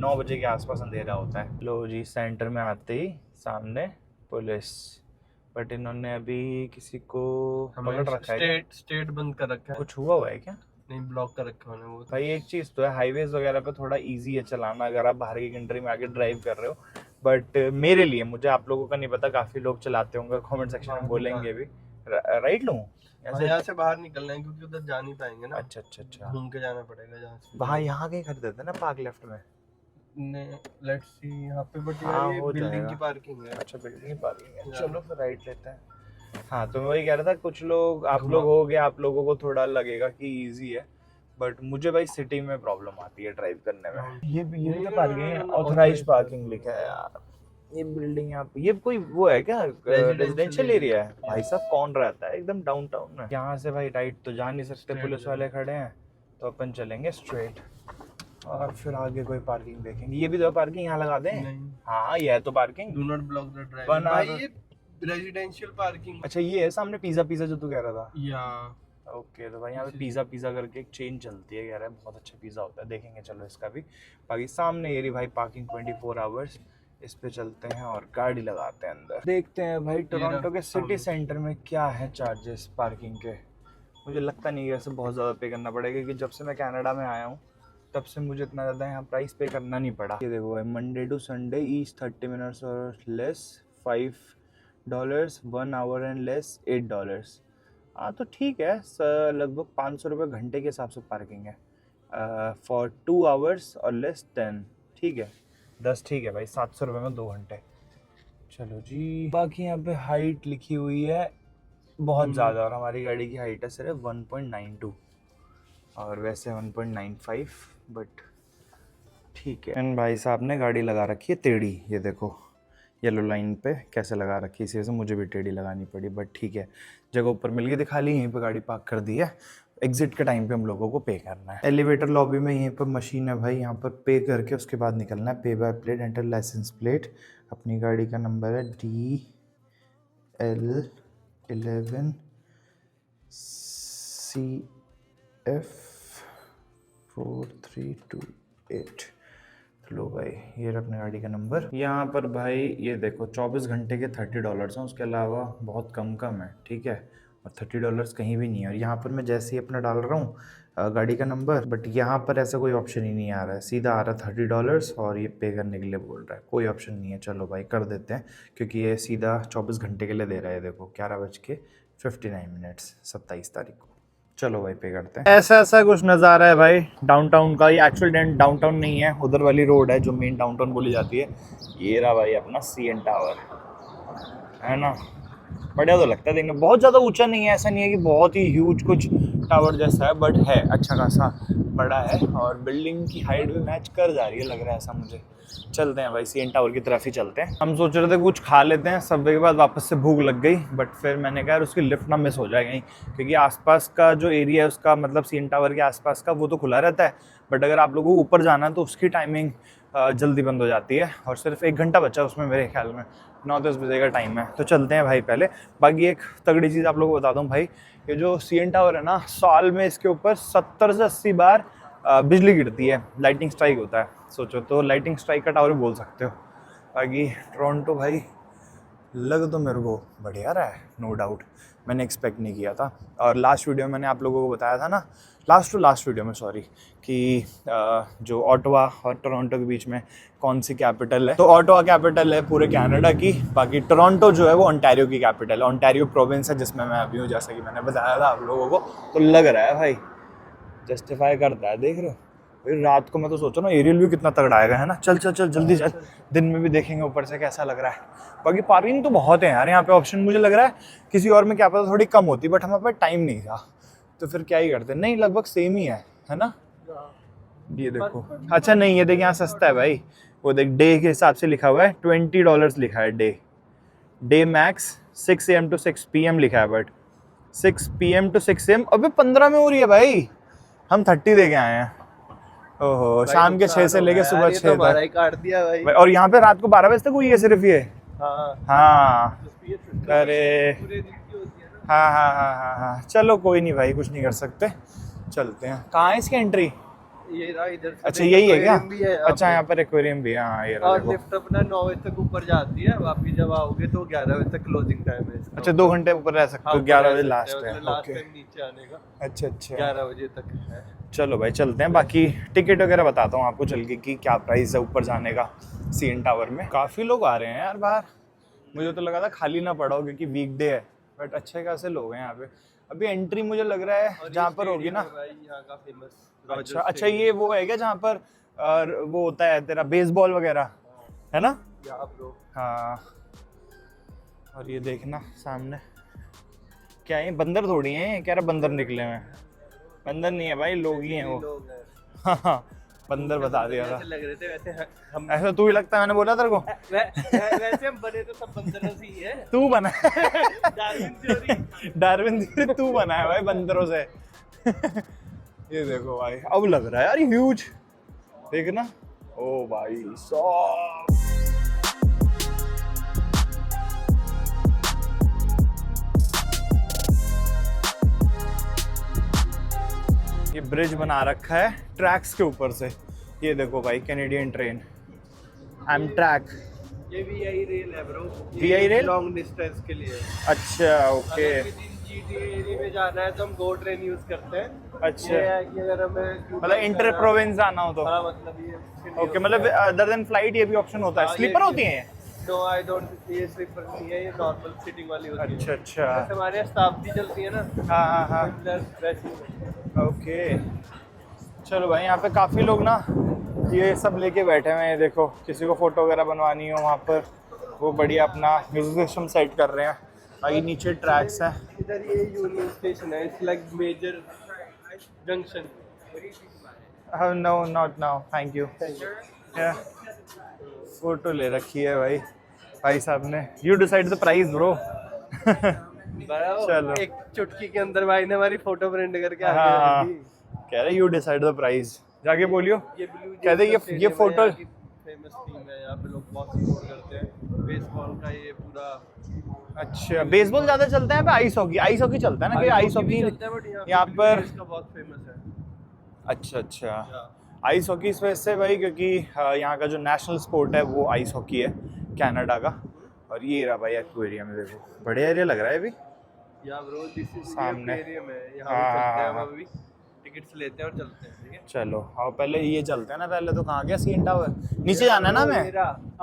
9 बजे के आसपास अंधेरा होता है। लो जी, सेंटर में आते ही सामने पुलिस, बट इन्होंने अभी किसी को पकड़ रखा है क्या? स्टेट बंद कर रखा है। कुछ हुआ है क्या? नहीं, ब्लॉक कर रखा है उन्होंने वो तो। भाई एक चीज़ तो है, हाईवेज वगैरह पे थोड़ा इजी है चलाना अगर आप बाहर की कंट्री में आके ड्राइव कर रहे हो। बट मेरे लिए, मुझे, आप लोगों का नहीं पता, काफ़ी लोग चलाते होंगे, कमेंट सेक्शन में बोलेंगे भी। राइट लूँ हाँ, यहाँ से बाहर निकलना है क्योंकि उधर जा नहीं पाएंगे ना। अच्छा अच्छा अच्छा, घूम के जाना पड़ेगा जहाँ से। वहाँ यहाँ कहीं खरीदते थे ना पार्क लेफ्ट में। लेट्स सी यहाँ पे, बट हाँ, यार ये हो बिल्डिंग जाएगा। की पार्किंग है। अच्छा, बिल्डिंग पार्किंग है, Yeah. चलो फिर राइट लेते हैं। हाँ तो मैं वही कह रहा था, कुछ लोग, आप घुमा- लोग हो गए, आप लोगों को थोड़ा लगेगा कि इजी है, बट मुझे भाई सिटी में प्रॉब्लम आती है ड्राइव करने में। ये भी तो पार्किंग है, ऑथराइज्ड पार्किंग लिखा है यार। ये बिल्डिंग यहाँ पे, ये कोई वो है क्या, रेजिडेंशियल एरिया है? भाई साहब कौन रहता है एकदम डाउनटाउन में? यहाँ से भाई राइट तो जा नहीं सकते, पुलिस वाले खड़े हैं, तो अपन चलेंगे स्ट्रेट, और फिर आगे कोई पार्किंग देखेंगे। ये भी तो पार्किंग यहाँ लगा दें। नहीं, हाँ ये है तो parking. Do not block the drive. बना भाई दो। ये रेजिडेंशियल पार्किंग। अच्छा ये है सामने पिज़्ज़ा जो तू कह रहा था। या ओके, तो भाई यहाँ पे पिज़्ज़ा करके एक चेन चलती है, कह रहा है बहुत अच्छा पिज़्ज़ा होता है, देखेंगे चलो इसका भी। बाकी सामने ये रही भाई पार्किंग 24 आवर्स, इस पे चलते हैं और गाड़ी लगाते हैं अंदर, देखते हैं भाई टोरंटो के सिटी सेंटर में क्या है चार्जेस पार्किंग के। मुझे लगता नहीं है ऐसे बहुत ज़्यादा पे करना पड़ेगा, क्योंकि जब से मैं कनाडा में आया हूँ तब से मुझे इतना ज़्यादा यहाँ प्राइस पे करना नहीं पड़ा। ये देखो भाई, Monday to Sunday each 30 minutes और लेस $5, 1 आवर एंड लेस $8। हाँ तो ठीक है सर, लगभग 500 रुपये घंटे के हिसाब से पार्किंग है, फॉर 2 आवर्स और लेस 10। ठीक है 10, ठीक है भाई, 700 रुपये में 2 घंटे। चलो जी, बाकी यहाँ पे हाइट लिखी हुई है बहुत ज़्यादा, और हमारी गाड़ी की हाइट है सिर्फ 1.92, और वैसे 1.95, बट ठीक है। एंड भाई साहब ने गाड़ी लगा रखी है टेढ़ी, ये देखो येलो लाइन पे कैसे लगा रखी है, इसी वजह से मुझे भी टेढ़ी लगानी पड़ी, बट ठीक है, जगह ऊपर मिल गई, दिखा ली, यहीं पे गाड़ी पार्क कर दी है। एग्जिट के टाइम पे हम लोगों को पे करना है। एलिवेटर लॉबी में यहीं पर मशीन है भाई, यहाँ पर पे करके उसके बाद निकलना है। Pay by plate, enter licence plate, अपनी गाड़ी का नंबर है L11 CF 4328। लो भाई, ये रहा अपने गाड़ी का नंबर। यहाँ पर भाई ये देखो 24 घंटे के $30 हैं, उसके अलावा बहुत कम है, ठीक है। और $30 कहीं भी नहीं है। और यहाँ पर मैं जैसे ही अपना डाल रहा हूँ गाड़ी का नंबर, बट यहाँ पर ऐसा कोई ऑप्शन ही नहीं आ रहा है, सीधा आ रहा है $30 और ये पे करने के लिए बोल रहा है, कोई ऑप्शन नहीं है। चलो भाई कर देते हैं, क्योंकि ये सीधा 24 घंटे के लिए दे रहा है। देखो 11:59 27 तारीख को। चलो भाई पे करते हैं। ऐसा कुछ नज़ारा है भाई डाउनटाउन का। ये एक्चुअली डाउनटाउन नहीं है, उधर वाली रोड है जो मेन डाउनटाउन बोली जाती है। ये रहा भाई अपना CN टावर, है ना। बढ़िया तो लगता है देखने, बहुत ज़्यादा ऊंचा नहीं है, ऐसा नहीं है कि बहुत ही ह्यूज कुछ टावर जैसा है, बट है अच्छा खासा बड़ा है और बिल्डिंग की हाइट भी मैच कर जा रही है, लग रहा है ऐसा मुझे। चलते हैं भाई CN टावर की तरफ ही चलते हैं। हम सोच रहे थे कुछ खा लेते हैं, सबवे के बाद वापस से भूख लग गई, बट फिर मैंने कहा यार उसकी लिफ्ट ना मिस हो जाए कहीं, क्योंकि आसपास का जो एरिया है उसका, मतलब CN टावर के आसपास का, वो तो खुला रहता है, बट अगर आप लोगों को ऊपर जाना है तो उसकी टाइमिंग जल्दी बंद हो जाती है और सिर्फ 1 घंटा बचा उसमें मेरे ख्याल में, 9-10 बजे का टाइम है। तो चलते हैं भाई पहले। बाकी एक तगड़ी चीज़ आप लोगों को बताता हूँ भाई, ये जो CN टावर है ना, साल में इसके ऊपर 70 से 80 बार बिजली गिरती है, लाइटिंग स्ट्राइक होता है। सोचो तो लाइटिंग स्ट्राइक का टावर भी बोल सकते हो। बाकी टोरंटो भाई लग तो मेरे को बढ़िया रहा है, नो डाउट, मैंने एक्सपेक्ट नहीं किया था। और लास्ट वीडियो में मैंने आप लोगों को बताया था ना, लास्ट वीडियो में सॉरी, कि जो ऑटवा और टोरंटो के बीच में कौन सी कैपिटल है, तो ऑटवा कैपिटल है पूरे कनाडा की, बाकी टोरंटो जो है वो ओंटारियो की कैपिटल है। ओंटारियो प्रोविंस है जिसमें मैं अभी हूँ, जैसा कि मैंने बताया था आप लोगों को। तो लग रहा है भाई जस्टिफाई करता है, देख रहे हो भाई। रात को मैं तो सोचा ना एरियल व्यू कितना तगड़ा आएगा, है ना। चल जल्दी चल, दिन में भी देखेंगे ऊपर से कैसा लग रहा है। बाकी पार्किंग तो बहुत है यार यहाँ पे ऑप्शन, मुझे लग रहा है किसी और में क्या पता थोड़ी कम होती, बट हमारे पास टाइम नहीं था तो फिर क्या ही करते। नहीं लगभग सेम ही है ना। ये देखो, अच्छा नहीं ये देख यहाँ सस्ता है भाई, वो देख डे के हिसाब से लिखा हुआ है, $20 लिखा है day max 6 AM to 6 PM लिखा है, बट 6 PM to 6 AM अबे 15 में हो रही है भाई, हम 30 दे के आए हैं। ओहो, शाम के 6 से लेके सुबह 6 तक काट दिया भाई। और यहाँ पे रात को 12 बजे तक हुई है सिर्फ ये। हाँ अरे हाँ, चलो कोई नहीं भाई, कुछ नहीं कर सकते, चलते हैं। कहाँ है इसकी एंट्री? ये रहा इधर। अच्छा यही है क्या? है अच्छा यहाँ पर एक्वेरियम भी है, हाँ ये रहा। और लिफ्ट अपना 9 बजे तक ऊपर जाती है, वापस जब आओगे तो 11 बजे तक क्लोजिंग टाइम है इसका। अच्छा 2 घंटे ऊपर रह सकते हो, 11 बजे लास्ट है। लास्ट टाइम नीचे आने का। अच्छा 11 बजे तक है। चलो भाई चलते हैं। बाकी टिकट वगैरह बताता हूँ आपको चल के कि क्या प्राइस है ऊपर जाने का CN टावर में। काफ़ी लोग आ रहे हैं यार बाहर, मुझे तो लगा था खाली ना पड़ा हो क्योंकि वीकडे है, बट अच्छे खासे लोग हैं यहाँ पे। अभी एंट्री मुझे लग रहा है जहाँ पर होगी ना, यहाँ का फेमस। अच्छा ये वो है क्या जहाँ पर वो होता है तेरा बेसबॉल वगैरह, है ना? हाँ। और ये देखना सामने क्या है, बंदर थोड़ी हैं, कह रहा बंदर निकले हैं। बंदर नहीं है भाई, लोग ही हैं वो। हाँ बंदर बता दिया था। लग रहे थे वैसे हम, ऐसा तू ही लगता है, मैंने बोला तेरे को। वैसे हम बने तो सब बंदरों से ही है। तू बना डार्विन थ्योरी तू बना है भाई बंदरों से। ये देखो भाई, अब लग रहा है यार ह्यूज, देखना। ओ भाई सॉफ्ट, ये ब्रिज बना रखा है ट्रैक्स के ऊपर से। ये देखो भाई कैनेडियन ट्रेन एमट्रैक। ये VI रेल है bro. VI rail long distance के लिए। अच्छा ओके। GTA एरिया में जाना है तो हम GO ट्रेन यूज करते हैं। अच्छा ये है कि अगर हमें मतलब इंटर प्रोविंस आना हो तो। हाँ मतलब ये ओके, मतलब अदर देन फ्लाइट ये भी ऑप्शन होता है। स्लीपर होती हैं? तो आई डोंट, ये स्लीपर नहीं है, ये नॉर्मल सीटिंग वाली होती है। अच्छा जैसे हमारे यहाँ शताब्दी चलती है ना। हाँ ओके। चलो भाई यहाँ पे काफ़ी लोग ना ये सब लेके बैठे हुए हैं, देखो किसी को फ़ोटो वगैरह बनवानी हो वहाँ पर वो बढ़िया अपना म्यूजिक सिस्टम सेट कर रहे हैं। बाकी नीचे ट्रैक्स हैं। इधर ये यूनियन स्टेशन है, it's like major junction. No not now, thank you. Photo ले रखी है भाई साहब ने। You decide the price bro. चलो एक चुटकी के अंदर भाई ने हमारी फोटो प्रिंट करके हाँ, कह रहे यू डिसाइड द प्राइस, जाके बोलियो। ये कहते ये फोटो फेमस टीम है, यहाँ पे लोग बहुत सपोर्ट करते हैं। बेसबॉल का ये पूरा अच्छा, बेसबॉल ज्यादा चलता है, आइस हॉकी चलता है ना, कि आइस हॉकी यहाँ पर इसका बहुत फेमस है। अच्छा अच्छा। या आइस हॉकी इस वजह से भाई क्योंकि यहाँ का जो नेशनल स्पोर्ट है वो आइस हॉकी है कनाडा का। और ये रहा भाई एक्वेरियम में, देखो बढ़िया एरिया लग रहा है अभी ब्रो दिस इज सामने। एक्वेरियम है, यहाँ हाँ पे हाँ चलते हैं हाँ हम हाँ। अभी, टिकट्स लेते हैं और चलते हैं, ठीक है। चलो और पहले ये चलते हैं ना, पहले तो कहाँ गया सीएन टावर, नीचे जाना है ना हमें,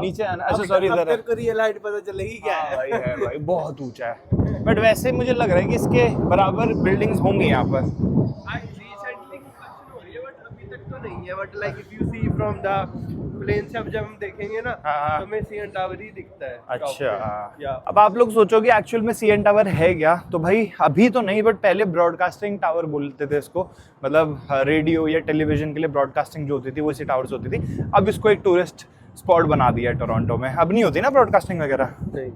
नीचे जाना। अच्छा सॉरी इधर है। तेरे को रियल हाइट पता चलेगी क्या हाँ है। भाई है भाई, बहुत ऊंचा है, बट वैसे मुझे लग रहा है कि इसके बराबर बिल्डिंग्स होंगी यहाँ पर। रिसेंटली कंस्ट्रक्शन हो रही है बट अभी तक तो नहीं है, but like if you see from the plane से अब जब हम देखेंगे ना हाँ। तो हमें सीएन टावर ही दिखता है top अच्छा, पे। या अब आप लोग सोचोगे एक्चुअल में सीएन टावर है क्या, तो भाई अभी तो नहीं, बट पहले ब्रॉडकास्टिंग टावर बोलते थे इसको, मतलब रेडियो या टेलीविजन के लिए ब्रॉडकास्टिंग जो होती थी वो इसी टावर से होती थी। अब इसको एक टूरिस्ट स्पॉट बना दिया है टोरंटो में, अब नहीं होती ना ब्रॉडकास्टिंग वगैरह। नहीं,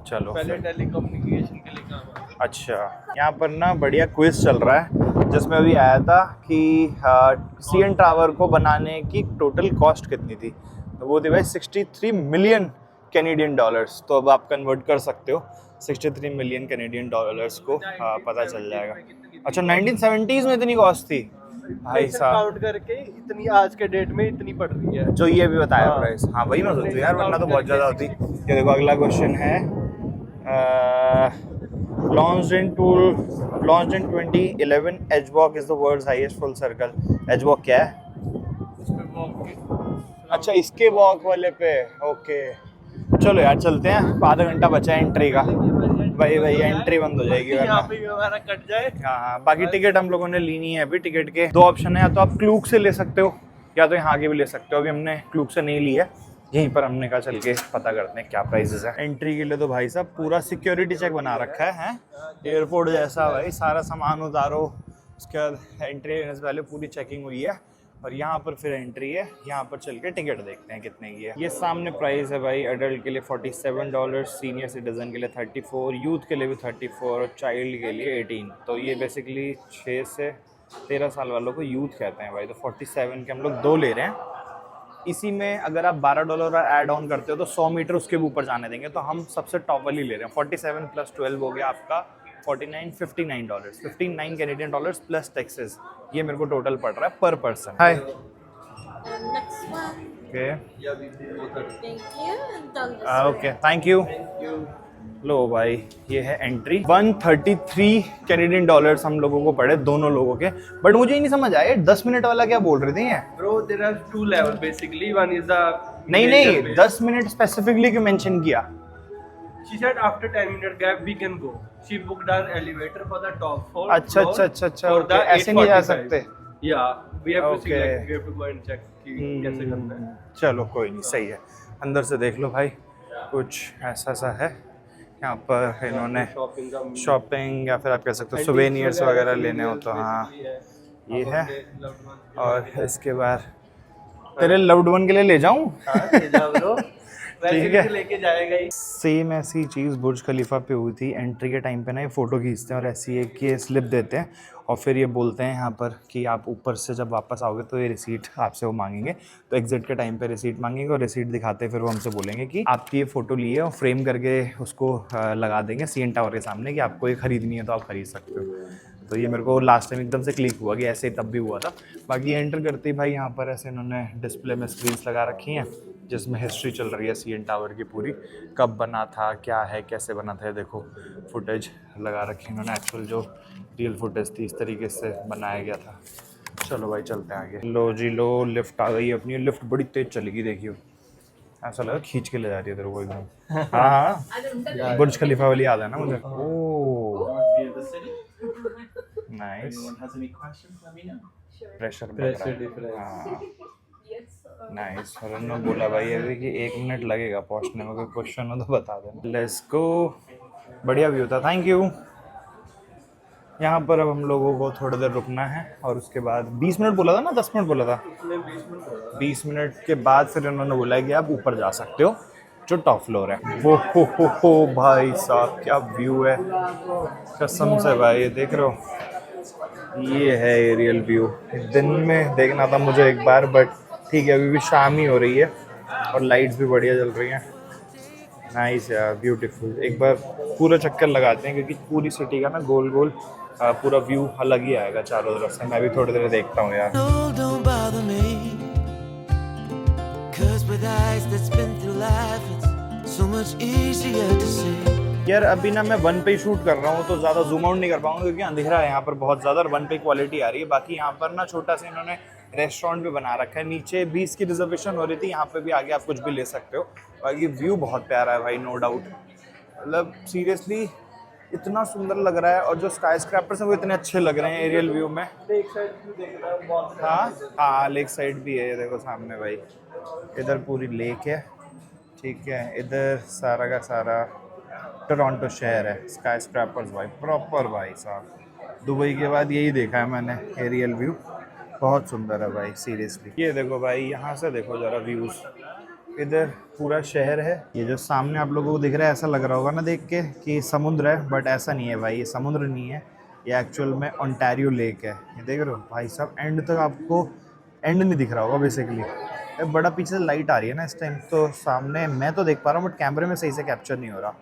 चलो पहले फिर। टेलीकम्युनिकेशन के लिए काम आता था। अच्छा, यहाँ पर ना बढ़िया क्विज चल रहा है जिसमें अभी आया था कि सीएन टावर को बनाने की टोटल कॉस्ट कितनी थी, तो वो थी भाई 63 मिलियन कैनेडियन डॉलर्स। तो अब आप कन्वर्ट कर सकते हो 63 मिलियन कैनेडियन डॉलर्स को, पता चल जाएगा। अच्छा 1970s में इतनी कॉस्ट थी भाई साहब, काउंट करके इतनी आज के डेट में इतनी पड़ रही है। जो ये भी बताया हाँ। प्राइस। हाँ वही मैं सोचूं यार, वरना तो बहुत ज़्यादा होती। ये देखो अगला क्वेश्चन है, launched in 2011, edgewalk is the world's highest full circle। edgewalk क्या है? अच्छा इसके वॉक वाले पे, ओके। चलो यार चलते हैं, आधा घंटा बचा है एंट्री का। भाई एंट्री बंद हो जाएगी वरना। यहाँ पे भी हमारा कट जाए। हाँ, बाकी टिकट हम लोगों ने ली नहीं है अभी। टिकट के दो ऑप्शन है, या तो आप क्लूक से ले सकते हो या तो यहाँ के भी ले सकते हो। अभी हमने क्लूक से नहीं ली है, यहीं पर हमने कहा चल के पता करते हैं क्या प्राइसेस है। एंट्री के लिए तो भाई साहब पूरा सिक्योरिटी चेक बना रखा है एयरपोर्ट जैसा भाई, सारा सामान उतारो, उसके बाद एंट्री लेने से पहले पूरी चेकिंग हुई है। और यहाँ पर फिर एंट्री है, यहाँ पर चल के टिकट देखते हैं कितने की है। ये सामने प्राइस है भाई, एडल्ट के लिए $47, सीनियर सिटीजन के लिए 34, यूथ के लिए भी 34 और चाइल्ड के लिए 18। तो ये बेसिकली 6 से 13 साल वालों को यूथ कहते हैं भाई। तो 47 के हम लोग 2 ले रहे हैं। इसी में अगर आप $12 ऐड ऑन करते हो तो 100 मीटर उसके भी ऊपर जाने देंगे, तो हम सबसे टॉप वाली ले रहे हैं। 47 + 12 हो गया आपका 59 59 कैनेडियन डॉलर्स प्लस टैक्सेस। ये मेरे को टोटल पड़ रहा है पर person. Hi Next one. Okay Thank you. And done this way. Okay thank you. लो भाई ये है एंट्री। 133 कैनेडियन डॉलर्स हम लोगों को पड़े दोनों लोगों के। बट मुझे ही नहीं समझ आया 10 मिनट वाला क्या बोल रहे थे ये। Bro, there are two levels basically. One is the नहीं 10 मिनट स्पेसिफिकली क्यों मेंशन किया? She said after 10 minute gap we can go. She booked our elevator for the top floor. अच्छा floor अच्छा for the ऐसे नहीं जा 8:45. सकते। Yeah, we have to see Okay. like we have to go and check कि कैसे करना है। चलो कोई नहीं, सही है। अंदर से देख लो भाई, कुछ ऐसा सा है। यहाँ पर इन्होंने Shopping का शॉपिंग या फिर आप कह सकते हो सुवेनियर्स वगैरह लेने हो तो हाँ ये है। और इसके बाद तेरे लव्ड वन के लिए ले जाऊँ? ठीक है। लेके जाएगा ही। सेम ऐसी चीज़ बुर्ज खलीफा पे हुई थी। एंट्री के टाइम पे ना ये फ़ोटो खींचते हैं और ऐसी एक ये स्लिप देते हैं और फिर ये बोलते हैं यहाँ पर कि आप ऊपर से जब वापस आओगे तो ये रिसीट आपसे वो मांगेंगे। तो एग्जिट के टाइम पे रिसीट मांगेंगे और रिसीट दिखाते फिर वो हमसे बोलेंगे कि आपकी ये फ़ोटो ली है और फ्रेम करके उसको लगा देंगे सीएन टावर के सामने कि आपको ये ख़रीदनी है तो आप ख़रीद सकते हो। तो ये मेरे को लास्ट टाइम एकदम से क्लिक हुआ कि ऐसे ही तब भी हुआ था। बाकी एंटर करते ही भाई यहाँ पर ऐसे इन्होंने डिस्प्ले में स्क्रीन्स लगा रखी हैं जिसमें हिस्ट्री चल रही है सीएन टावर की पूरी, कब बना था, क्या है, कैसे बना था। देखो फुटेज लगा रखी है इन्होंने, एक्चुअल जो रियल फुटेज थी इस तरीके से बनाया गया था। चलो भाई चलते हैं आगे। लो जी लो, लिफ्ट आ गई अपनी। लिफ्ट बड़ी तेज चलेगी, देखियो ऐसा लगा खींच के ले जा रही है तेरे को एकदम। हाँ बुर्ज खलीफा वाली याद है ना मुझे। ओह नाइस, प्रेशर हाँ नाइस। और उन्होंने बोला भाई अभी कि 1 मिनट लगेगा पहुंचने में, कोई क्वेश्चन हो तो बता देना। Let's go. बढ़िया व्यू था, थैंक यू। यहाँ पर अब हम लोगों को थोड़ी देर रुकना है और उसके बाद 20 मिनट बोला था ना, 10 मिनट बोला था। 20 मिनट के बाद फिर उन्होंने बोला कि आप ऊपर जा सकते हो जो टॉप फ्लोर है। वो हो भाई साहब क्या व्यू है कसम से भाई, ये देख रहे हो, ये है एरियल व्यू। दिन में देखना था मुझे एक बार, बट ठीक है अभी भी शाम ही हो रही है और लाइट्स भी बढ़िया जल रही हैं। नाइस यार, ब्यूटीफुल। एक बार पूरा चक्कर लगाते हैं क्योंकि पूरी सिटी का ना गोल गोल पूरा व्यू अलग ही आएगा चारों तरफ से। मैं भी थोड़ी देर देखता हूँ यार। No, don't bother me. 'Cause with eyes that's been through life, it's so much easier to see. यार अभी ना मैं वन पे ही शूट कर रहा हूँ तो ज़्यादा जूम आउट नहीं कर पाऊंगा क्योंकि अंधेरा है यहाँ पर बहुत ज़्यादा और वन पे क्वालिटी आ रही है। बाकी यहाँ पर ना छोटा सा इन्होंने रेस्टोरेंट भी बना रखा है, नीचे 20 की रिजर्वेशन हो रही थी, यहाँ पे भी आगे आप कुछ भी ले सकते हो। बाकी व्यू बहुत प्यारा है भाई, नो डाउट। मतलब सीरियसली इतना सुंदर लग रहा है और जो स्काई स्क्रैपर्स हैं वो इतने अच्छे लग रहे हैं एरियल व्यू में। लेक साइड व्यू देख रहा है बहुत। हाँ हाँ, लेक साइड भी है, ये देखो सामने भाई, इधर पूरी लेक है, ठीक है। इधर सारा का सारा टोरंटो शहर है, स्काई स्क्रैपर्स भाई प्रॉपर भाई साहब। दुबई के बाद यही देखा है मैंने एरियल व्यू, बहुत सुंदर है भाई सीरियसली। ये देखो भाई, यहाँ से देखो ज़रा व्यूज़, इधर पूरा शहर है। ये जो सामने आप लोगों को दिख रहा है ऐसा लग रहा होगा ना देख के कि समुद्र है, बट ऐसा नहीं है भाई, ये समुद्र नहीं है, ये एक्चुअल में ओंटारियो लेक है। ये देख रहे हो भाई साहब, एंड तक आपको एंड नहीं दिख रहा होगा बेसिकली। बड़ा पीछे से लाइट आ रही है ना इस टाइम, तो सामने मैं तो देख पा रहा हूँ बट कैमरे में सही से कैप्चर नहीं हो रहा।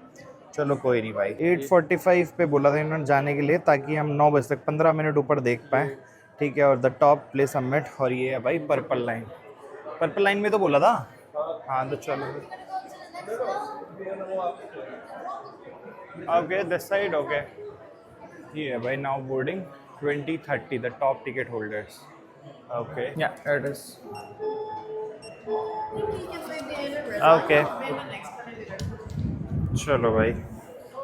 चलो कोई नहीं भाई। 8:45 पे बोला था इन्होंने जाने के लिए ताकि हम 9 बजे तक 15 मिनट ऊपर देख पाएँ, ठीक है। और द टॉप प्लेस समिट, और ये है भाई पर्पल लाइन। पर्पल लाइन में तो बोला था, हाँ तो चलो। Okay this side, okay. ये है भाई now boarding 2030 the top ticket holders, okay या इट इज ओके। चलो भाई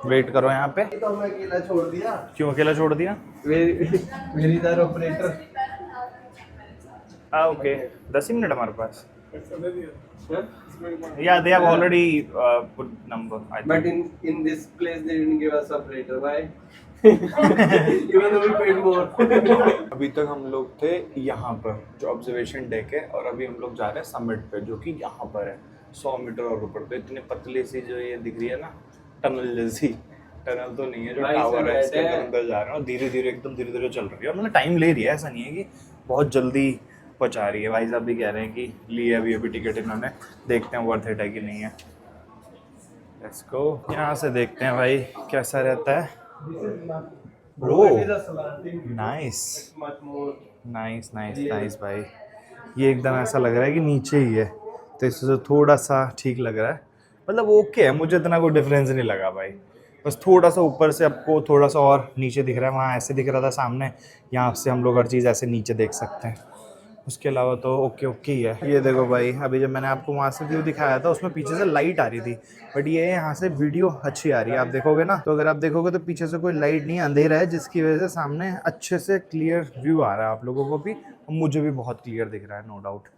वेट करो यहाँ पे। तो मैं अकेला छोड़ दिया। क्यों अकेला छोड़ दिया? मेरी इधर ऑपरेटर। ओके 10 मिनट हमारे पास। Yeah, they have already put number. I think. But in this place they didn't give us operator. Why? Even though we paid more. अभी तक हम लोग थे यहाँ पर जो ऑब्जर्वेशन डेक है, और अभी हम लोग जा रहे हैं समिट पे जो कि यहाँ पर है 100 मीटर और ऊपर। तो इतने पतली सी जो ये दिख रही है ना टनल जैसी, टनल तो नहीं है, जो टावर है इसके अंदर जा रहे हैं और धीरे धीरे एकदम धीरे धीरे चल रही है। मतलब टाइम ले रही है, ऐसा नहीं है कि बहुत जल्दी पहुँचा रही है। भाई साहब भी कह रहे हैं कि लिए अभी टिकट इन्होंने, देखते हैं वर्थ इट है कि नहीं है। लेट्स गो, यहाँ से देखते हैं भाई कैसा रहता है। नाइस नाइस नाइस नाइस भाई, ये एकदम ऐसा लग रहा है कि नीचे ही है, तो इससे थोड़ा सा ठीक लग रहा है। मतलब ओके है, मुझे इतना कोई डिफरेंस नहीं लगा भाई। बस थोड़ा सा ऊपर से आपको थोड़ा सा और नीचे दिख रहा है, वहाँ ऐसे दिख रहा था सामने, यहाँ से हम लोग हर चीज़ ऐसे नीचे देख सकते हैं। उसके अलावा तो ओके ओके ही है। ये देखो भाई, अभी जब मैंने आपको वहाँ से व्यू दिखाया था उसमें पीछे से लाइट आ रही थी, बट ये यहाँ से वीडियो अच्छी आ रही है। आप देखोगे ना, तो अगर आप देखोगे तो पीछे से कोई लाइट नहीं, अंधेरा है, जिसकी वजह से सामने अच्छे से क्लियर व्यू आ रहा है आप लोगों को भी, और मुझे भी बहुत क्लियर दिख रहा है, नो डाउट।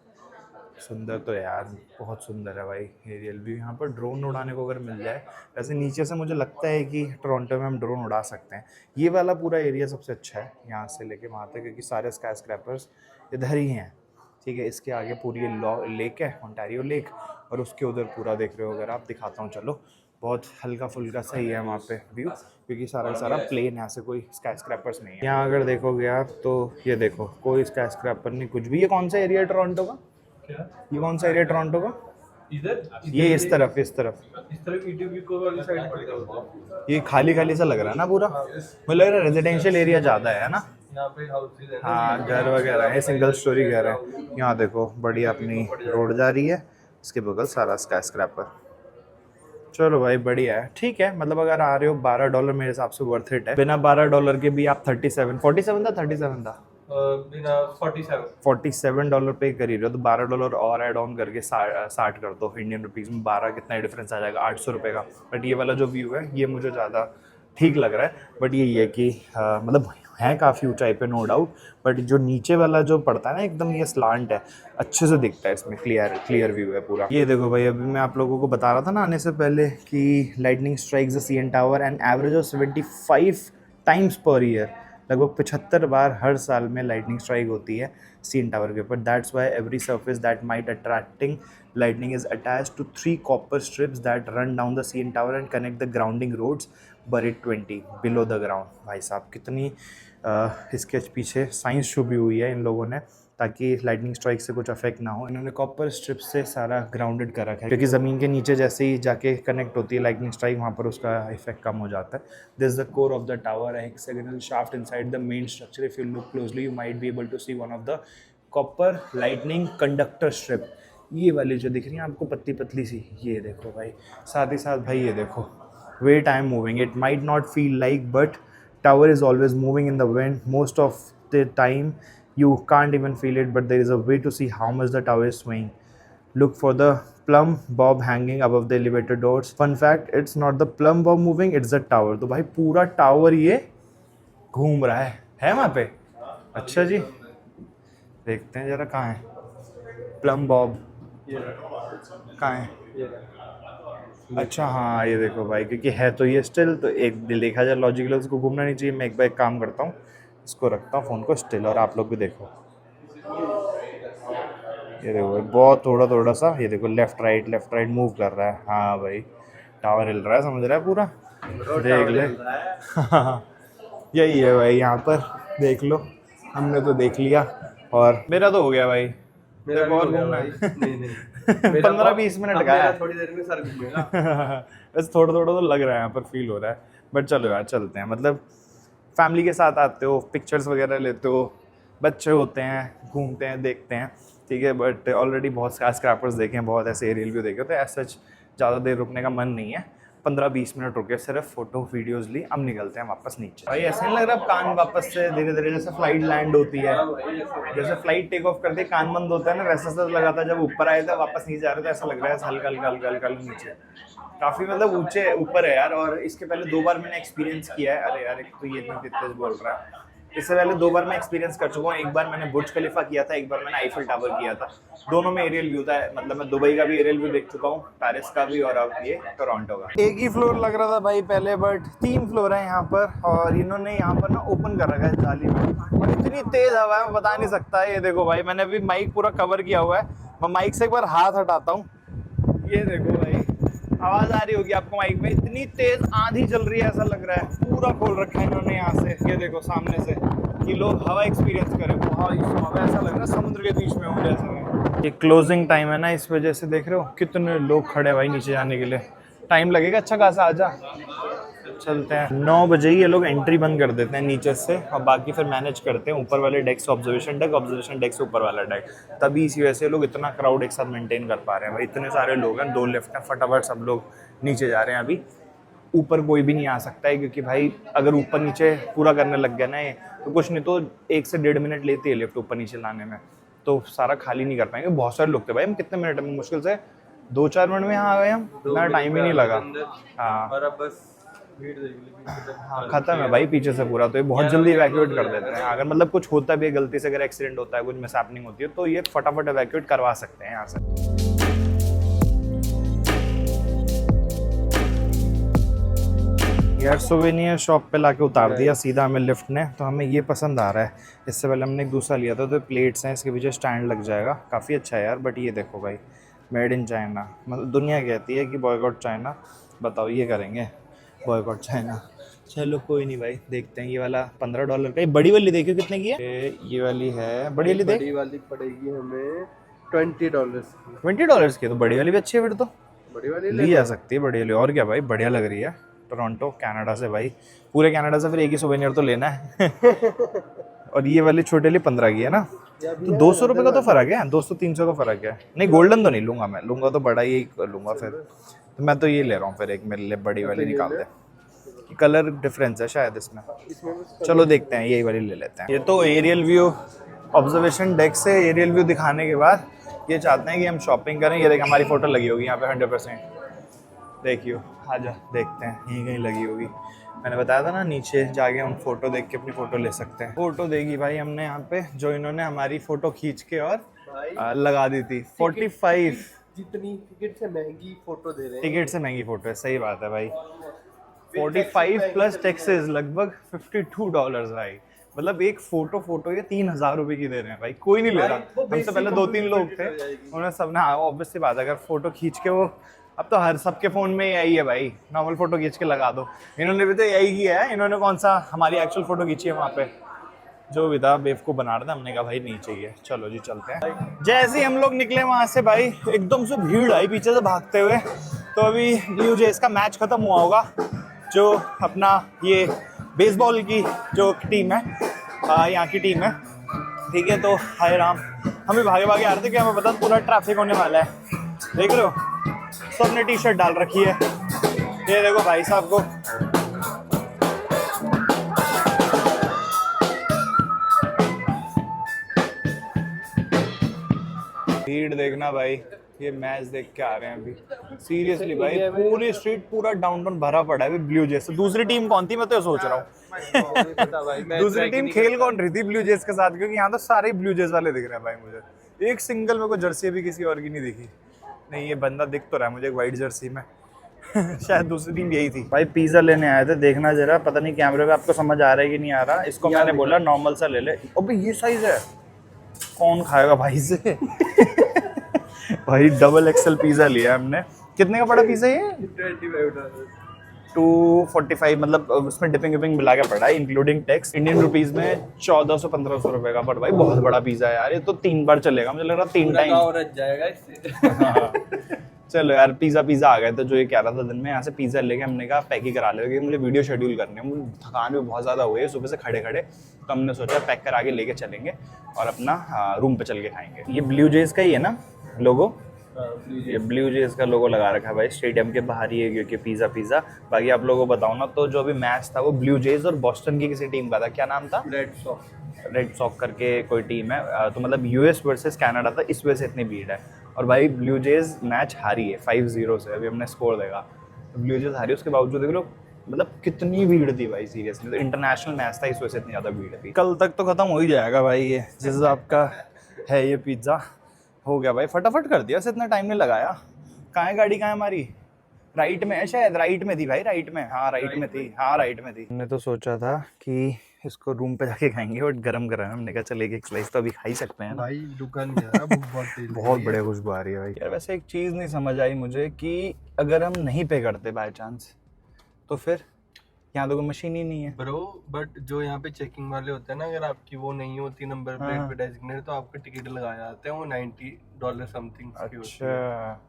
सुंदर तो यार बहुत सुंदर है भाई एरियल व्यू। यहाँ पर ड्रोन उड़ाने को अगर मिल जाए, वैसे नीचे से मुझे लगता है कि टोरंटो में हम ड्रोन उड़ा सकते हैं। ये वाला पूरा एरिया सबसे अच्छा है यहाँ से लेके वहाँ तक, क्योंकि सारे स्काई स्क्रैपर्स इधर ही हैं, ठीक है। इसके आगे पूरी लेक है, ओंटारियो लेक, और उसके उधर पूरा देख रहे हो अगर आप, दिखाता हूँ चलो। बहुत हल्का फुल्का सही है वहाँ पे व्यू, क्योंकि सारा सारा प्लेन, यहाँ से कोई स्काई स्क्रैपर्स नहीं है। यहाँ अगर देखोगे आप तो ये देखो कोई स्काई स्क्रैपर नहीं, कुछ भी। ये कौन सा एरिया है टोरंटो का? ये कौन सा एरिया टोरंटो का? इधर ये इस तरफ इस तरफ ईटीवी को वाली साइड पड़ता है। ये खाली खाली सा लग रहा है ना पूरा, मुझे लग रहा है रेजिडेंशियल एरिया ज़्यादा है ना। यहाँ पे हाउसेज है। हाँ घर वगैरह है, सिंगल स्टोरी घर है। यहाँ देखो बढ़िया अपनी रोड जा रही है, इसके बगल सारा स्काई स्क्रैपर। चलो भाई बढ़िया है, ठीक है। मतलब अगर आ रहे हो $12 मेरे हिसाब से वर्थ इट है। बिना $12 के भी आप 47 था 37 था बिना 47 $47 पे कर ही रहे हो, तो $12 और ऐड ऑन करके 60 कर दो इंडियन रुपीज़ में। 12 कितना डिफरेंस आ जाएगा, 800 रुपये का। बट ये वाला जो व्यू है ये मुझे ज़्यादा ठीक लग रहा है। बट यही है कि मतलब है काफ़ी ऊंचाई पे नो डाउट, बट जो नीचे वाला जो पड़ता है ना एकदम, ये स्लांट है, अच्छे से दिखता है इसमें, क्लियर व्यू है पूरा। ये देखो भाई, अभी मैं आप लोगों को बता रहा था ना आने से पहले कि lightning strikes the CN tower and average of 75 times per year. लगभग 75 बार हर साल में लाइटनिंग स्ट्राइक होती है सीएन टावर के ऊपर। That's why every surface that might attracting lightning is attached to 3 copper strips that run down the CN tower and connect the grounding roads. buried 20 below the ground। भाई साहब कितनी इसके पीछे साइंस छुपी हुई है इन लोगों ने, ताकि लाइटनिंग स्ट्राइक से कुछ अफेक्ट ना हो। इन्होंने कॉपर स्ट्रिप से सारा ग्राउंडेड कर रखा है, क्योंकि ज़मीन के नीचे जैसे ही जाके कनेक्ट होती है लाइटनिंग स्ट्राइक, वहाँ पर उसका इफेक्ट कम हो जाता है। This is the core of the tower, a hexagonal shaft inside the main structure। If you look closely you might be able to see one of the copper lightning conductor strip। ये वाली जो दिख रही है आपको पतली पतली सी, ये देखो भाई। साथ ही साथ भाई ये देखो, weight I am moving, it might not feel like but tower is always moving in the wind। most of the time you can't even feel it, but there is a way to see how much the tower is swaying। look for the plumb bob hanging above the elevator doors। fun fact, it's not the plumb bob moving, it's the tower। तो भाई पूरा टावर ये घूम रहा है वहाँ पे। अच्छा जी, देखते हैं जरा कहाँ है प्लम बॉब, कहाँ है? अच्छा हाँ ये देखो भाई, क्योंकि है तो ये स्टिल, तो एक देखा जाए लॉजिकली उसको घूमना नहीं चाहिए। मैं एक बार एक काम करता हूँ, इसको रखता हूँ फ़ोन को स्टिल, और आप लोग भी देखो। ये देखो बहुत थोड़ा सा, ये देखो लेफ़्ट राइट मूव कर रहा है। हाँ भाई टावर हिल रहा है, समझ रहा है पूरा, देख ले। यही है भाई, यहाँ पर देख लो, हमने तो देख लिया और मेरा तो हो गया भाई। मेरा और भी हो घूमना गया है। भाई। नहीं 15-20 मिनट का है, थोड़ी देर में सर घूमेगा। बस थोड़ा तो लग रहा है, यहाँ पर फील हो रहा है। बट चलो यार चलते हैं, मतलब फैमिली के साथ आते हो, पिक्चर्स वगैरह लेते हो, बच्चे होते हैं, घूमते हैं, देखते हैं, ठीक है। बट ऑलरेडी बहुत स्काई स्क्रैपर्स देखे हैं, बहुत ऐसे एरियल व्यू देखे, तो ऐसा ज़्यादा देर रुकने का मन नहीं है। 15-20 मिनट रुके, सिर्फ फोटो वीडियोस ली, अब निकलते हैं वापस नीचे। भाई ऐसे नहीं लग रहा अब कान वापस से धीरे धीरे जैसे फ्लाइट लैंड होती है, जैसे फ्लाइट टेक ऑफ करते कान बंद होता है ना, वैसा सा लगा था जब ऊपर आए थे, वापस नीचे जा रहे थे, ऐसा लग रहा है हल्का नीचे। काफ़ी मतलब ऊंचे ऊपर है यार। और इसके पहले 2 बार मैंने एक्सपीरियंस किया है। अरे यार एक तो ये इतनी तेज बोल रहा है। इससे पहले 2 बार मैं एक्सपीरियंस कर चुका हूँ। एक बार मैंने बुर्ज खलीफा किया था, एक बार मैंने आईफल टावर किया था। दोनों में एरियल व्यू था, मतलब मैं दुबई का भी एरियल व्यू देख चुका हूँ, पेरिस का भी, और अब ये टोरंटो का। एक ही फ्लोर लग रहा था भाई पहले, बट 3 फ्लोर है यहाँ पर, और इन्होंने यहाँ पर ना ओपन कर रखा है जाली में, और इतनी तेज हवा है मैं बता नहीं सकता। ये देखो भाई, मैंने अभी माइक पूरा कवर किया हुआ है, मैं माइक से एक बार हाथ हटाता हूँ, ये देखो भाई आवाज आ रही होगी आपको माइक में, इतनी तेज आंधी चल रही है, ऐसा लग रहा है पूरा खोल रखा है इन्होंने यहाँ से, ये देखो सामने से, कि लोग हवा एक्सपीरियंस करें। ऐसा लग रहा है समुद्र के बीच में हूँ जैसे। ये क्लोजिंग टाइम है ना, इस वजह से देख रहे हो कितने लोग खड़े भाई नीचे जाने के लिए, टाइम लगेगा अच्छा खासा। आजा चलते हैं। 9 बजे ही ये लोग एंट्री बंद कर देते हैं नीचे से, और बाकी फिर मैनेज करते हैं ऊपर वाले डेक से, ऑब्जर्वेशन डेक से ऊपर वाला डेक। तभी इसी वजह से लोग इतना क्राउड एक साथ मेंटेन कर पा रहे हैं भाई। इतने सारे लोग हैं, 2 लिफ्ट हैं, फटाफट सब लोग नीचे जा रहे हैं। अभी ऊपर कोई भी नहीं आ सकता है, क्योंकि भाई अगर ऊपर नीचे पूरा करने लग गया ना ये, तो कुछ नहीं तो 1 से 1.5 मिनट लेती है लिफ्ट ऊपर नीचे लाने में, तो सारा खाली नहीं कर पाएंगे। बहुत सारे लोग थे भाई, हम कितने मिनट में, मुश्किल से 2-4 मिनट में यहाँ आ गए हम, इतना टाइम ही नहीं लगा। हाँ और अब बस भीड़ देख ली, हाँ खत्म है भाई पीछे से पूरा, तो ये बहुत जल्दी इवैक्यूएट कर देते हैं। अगर मतलब कुछ होता भी है गलती से, अगर एक्सीडेंट होता है, कुछ मिसहैपनिंग होती है, तो ये फटाफट इवैक्यूएट करवा सकते हैं यहाँ से। यार सोवेनियर शॉप पे लाके उतार दिया सीधा हमें लिफ्ट ने, तो हमें ये पसंद आ रहा है। इससे पहले हमने एक दूसरा लिया था, तो प्लेट्स हैं, इसके पीछे स्टैंड लग जाएगा, काफ़ी अच्छा है यार। बट ये देखो भाई, मेड इन चाइना, मतलब दुनिया कहती है कि बॉयकॉट चाइना, बताओ ये करेंगे बॉयकॉट चाइना। चलो कोई नहीं भाई, देखते हैं। ये वाला $15 का, ये बड़ी वाली देखियो कितने की है, ये वाली है बड़ी वाली, देख बड़ी वाली पड़ेगी हमें $20 की। $20 की, तो बड़ी वाली भी अच्छी है फिर, तो बड़ी वाली ली जा सकती है बड़ी वाली। और क्या भाई, बढ़िया लग रही है। टोरंटो कनाडा से भाई, पूरे कनाडा से फिर एक ही सोवेनियर तो लेना है। और ये वाली छोटे वाली 15 की है ना, तो 200 रुपये का तो फ़र्क है, 200-300 का फ़र्क है। नहीं गोल्डन तो नहीं लूँगा मैं, लूँगा तो बड़ा ही लूँगा फिर, तो मैं तो ये ले रहा हूँ फिर, एक मेरे लिए बड़ी वाली निकाल दे। कलर डिफरेंस है शायद इसमें, चलो देखते हैं, यही वाली ले लेते हैं। ये तो एरियल व्यू, ऑब्जर्वेशन डेक से एरियल व्यू दिखाने के बाद ये चाहते हैं कि हम शॉपिंग करें। ये देख हमारी फ़ोटो लगी होगी यहाँ पे 100%, देखियो आजा देखते हैं, यहीं कहीं लगी होगी। मैंने बताया था ना, नीचे जाके हम फोटो देख के अपनी फ़ोटो ले सकते हैं। फ़ोटो देगी भाई हमने यहाँ पे, जो इन्होंने हमारी फ़ोटो खींच के और लगा दी थी। 45 जितनी टिकट से महंगी फोटो दे रहे हैं, टिकट से महंगी फ़ोटो है, सही बात है भाई। 45 प्लस टैक्सेस, लगभग $52 भाई। मतलब एक फोटो ये 3000 रुपये की दे रहे हैं भाई, कोई नहीं ले रहा। हमसे पहले 2-3 लोग थे, उन्होंने सबने, हाँ ऑब्वियसली बात है, अगर फोटो खींच के वो अब तो हर सबके फ़ोन में यही है भाई, नॉर्मल फ़ोटो खींच के लगा दो। इन्होंने भी तो यही किया है, इन्होंने कौन सा हमारी एक्चुअल फ़ोटो खींची है वहाँ पे। जो भी था बेवकूफ़ बना रहा था, हमने कहा भाई नहीं चाहिए, चलो जी चलते हैं। जैसे ही हम लोग निकले वहाँ से भाई एकदम से भीड़ आई पीछे से भागते हुए। तो अभी ब्लू जेज का मैच ख़त्म हुआ होगा, जो अपना ये बेसबॉल की जो टीम है, यहाँ की टीम है, ठीक है। तो हाय राम, हम भी भागे भागे आ रहे थे कि हमें पता पूरा ट्रैफिक होने वाला है। देख रहे हो सबने टी शर्ट डाल रखी है, ये देखो भाई साहब को। भीड़ देखना भाई, ये मैच देख के आ रहे हैं अभी। सीरियसली भाई पूरी स्ट्रीट पूरा डाउनटाउन भरा पड़ा है ब्लू जेज से। दूसरी टीम कौन थी मैं तो सोच रहा हूँ दूसरी टीम खेल कौन रही थी ब्लू जेज के साथ, क्योंकि यहाँ तो सारे ब्लू जेज वाले दिख रहे हैं भाई मुझे। एक सिंगल मेरे को जर्सी भी किसी और की नहीं दिखी। नहीं ये बंदा दिख तो रहा है मुझे एक वाइट जर्सी में शायद दूसरी टीम यही थी। भाई पिज्जा लेने आए थे, देखना जरा, पता नहीं कैमरे पे आपको समझ आ रहा है कि नहीं आ रहा। इसको मैंने बोला नॉर्मल सा ले ले, अबे ये साइज है, कौन खाएगा भाई से भाई डबल एक्सल पिज्जा लिया हमने। कितने का पड़ा पिज्जा ये? $245, मतलब उसमें डिपिंग विपिंग मिला के पड़ा है इंक्लूडिंग टैक्स। इंडियन रुपीस में 1400-1500 रुपए का। बट भाई बहुत बड़ा पिज्जा है यार, ये तो 3 बार चलेगा, मुझे लग रहा 3 टाइम जाएगा इससे चलो यार पिज्जा आ गए। तो जो ये कह रहा था दिन में यहाँ से पिज्जा लेके हमने कहा पैक ही करा ले, क्योंकि मुझे वीडियो शेड्यूल करने हैं, मुझे थकान भी बहुत ज़्यादा हुई है सुबह से खड़े खड़े। तो हमने सोचा पैक करा के लेके चलेंगे और अपना रूम पे चल के खाएंगे। ये ब्लू जेज का ही है ना लोगो? ये ब्लू जेज का लोगो लगा रखा है भाई, स्टेडियम के बाहर ही है क्योंकि पिज्जा। बाकी आप लोगों को बताओ ना, तो जो अभी मैच था वो ब्लू जेज और बॉस्टन की किसी टीम का था, क्या नाम था? रेड सॉक करके कोई टीम है। तो मतलब यूएस वर्सेस कनाडा था, इस वजह से इतनी भीड़ है। और भाई ब्लू जेज मैच हारी है 5-0 से, अभी हमने स्कोर देखा। तो ब्लू जेज हारी, उसके बावजूद देख लो मतलब कितनी भीड़ थी भाई सीरियसली। तो इंटरनेशनल मैच था, इस वजह से इतनी ज़्यादा भीड़ थी। कल तक तो खत्म हो ही जाएगा भाई ये जिस हिसाब का है ये पिज्ज़ा। हो गया भाई, फटाफट कर दिया, इतना टाइम नहीं लगाया। कहाँ है गाड़ी, कहाँ है हमारी? राइट में है शायद, राइट में थी भाई, राइट में, हाँ राइट में थी, हाँ राइट में थी। हमने तो सोचा था कि इसको रूम पे जाके खाएंगे, बट गरम गरम हमने कहा चल एक स्लाइस तो अभी खा ही सकते हैं भाई। दुकान जा रहा भूख बहुत तेज बहुत बढ़िया खुशबू आ रही है भाई। यार वैसे एक चीज़ नहीं समझ आई मुझे कि अगर हम नहीं पे करते बाय चांस तो फिर यहाँ तो कोई मशीन ही नहीं है ब्रो। बट जो यहाँ पे चेकिंग वाले होते हैं ना, अगर आपकी वो नहीं होती नंबर प्लेट पे डेजिग्नेट, तो आपका टिकट लगाया जाते हैं वो $90 समथिंग। अच्छा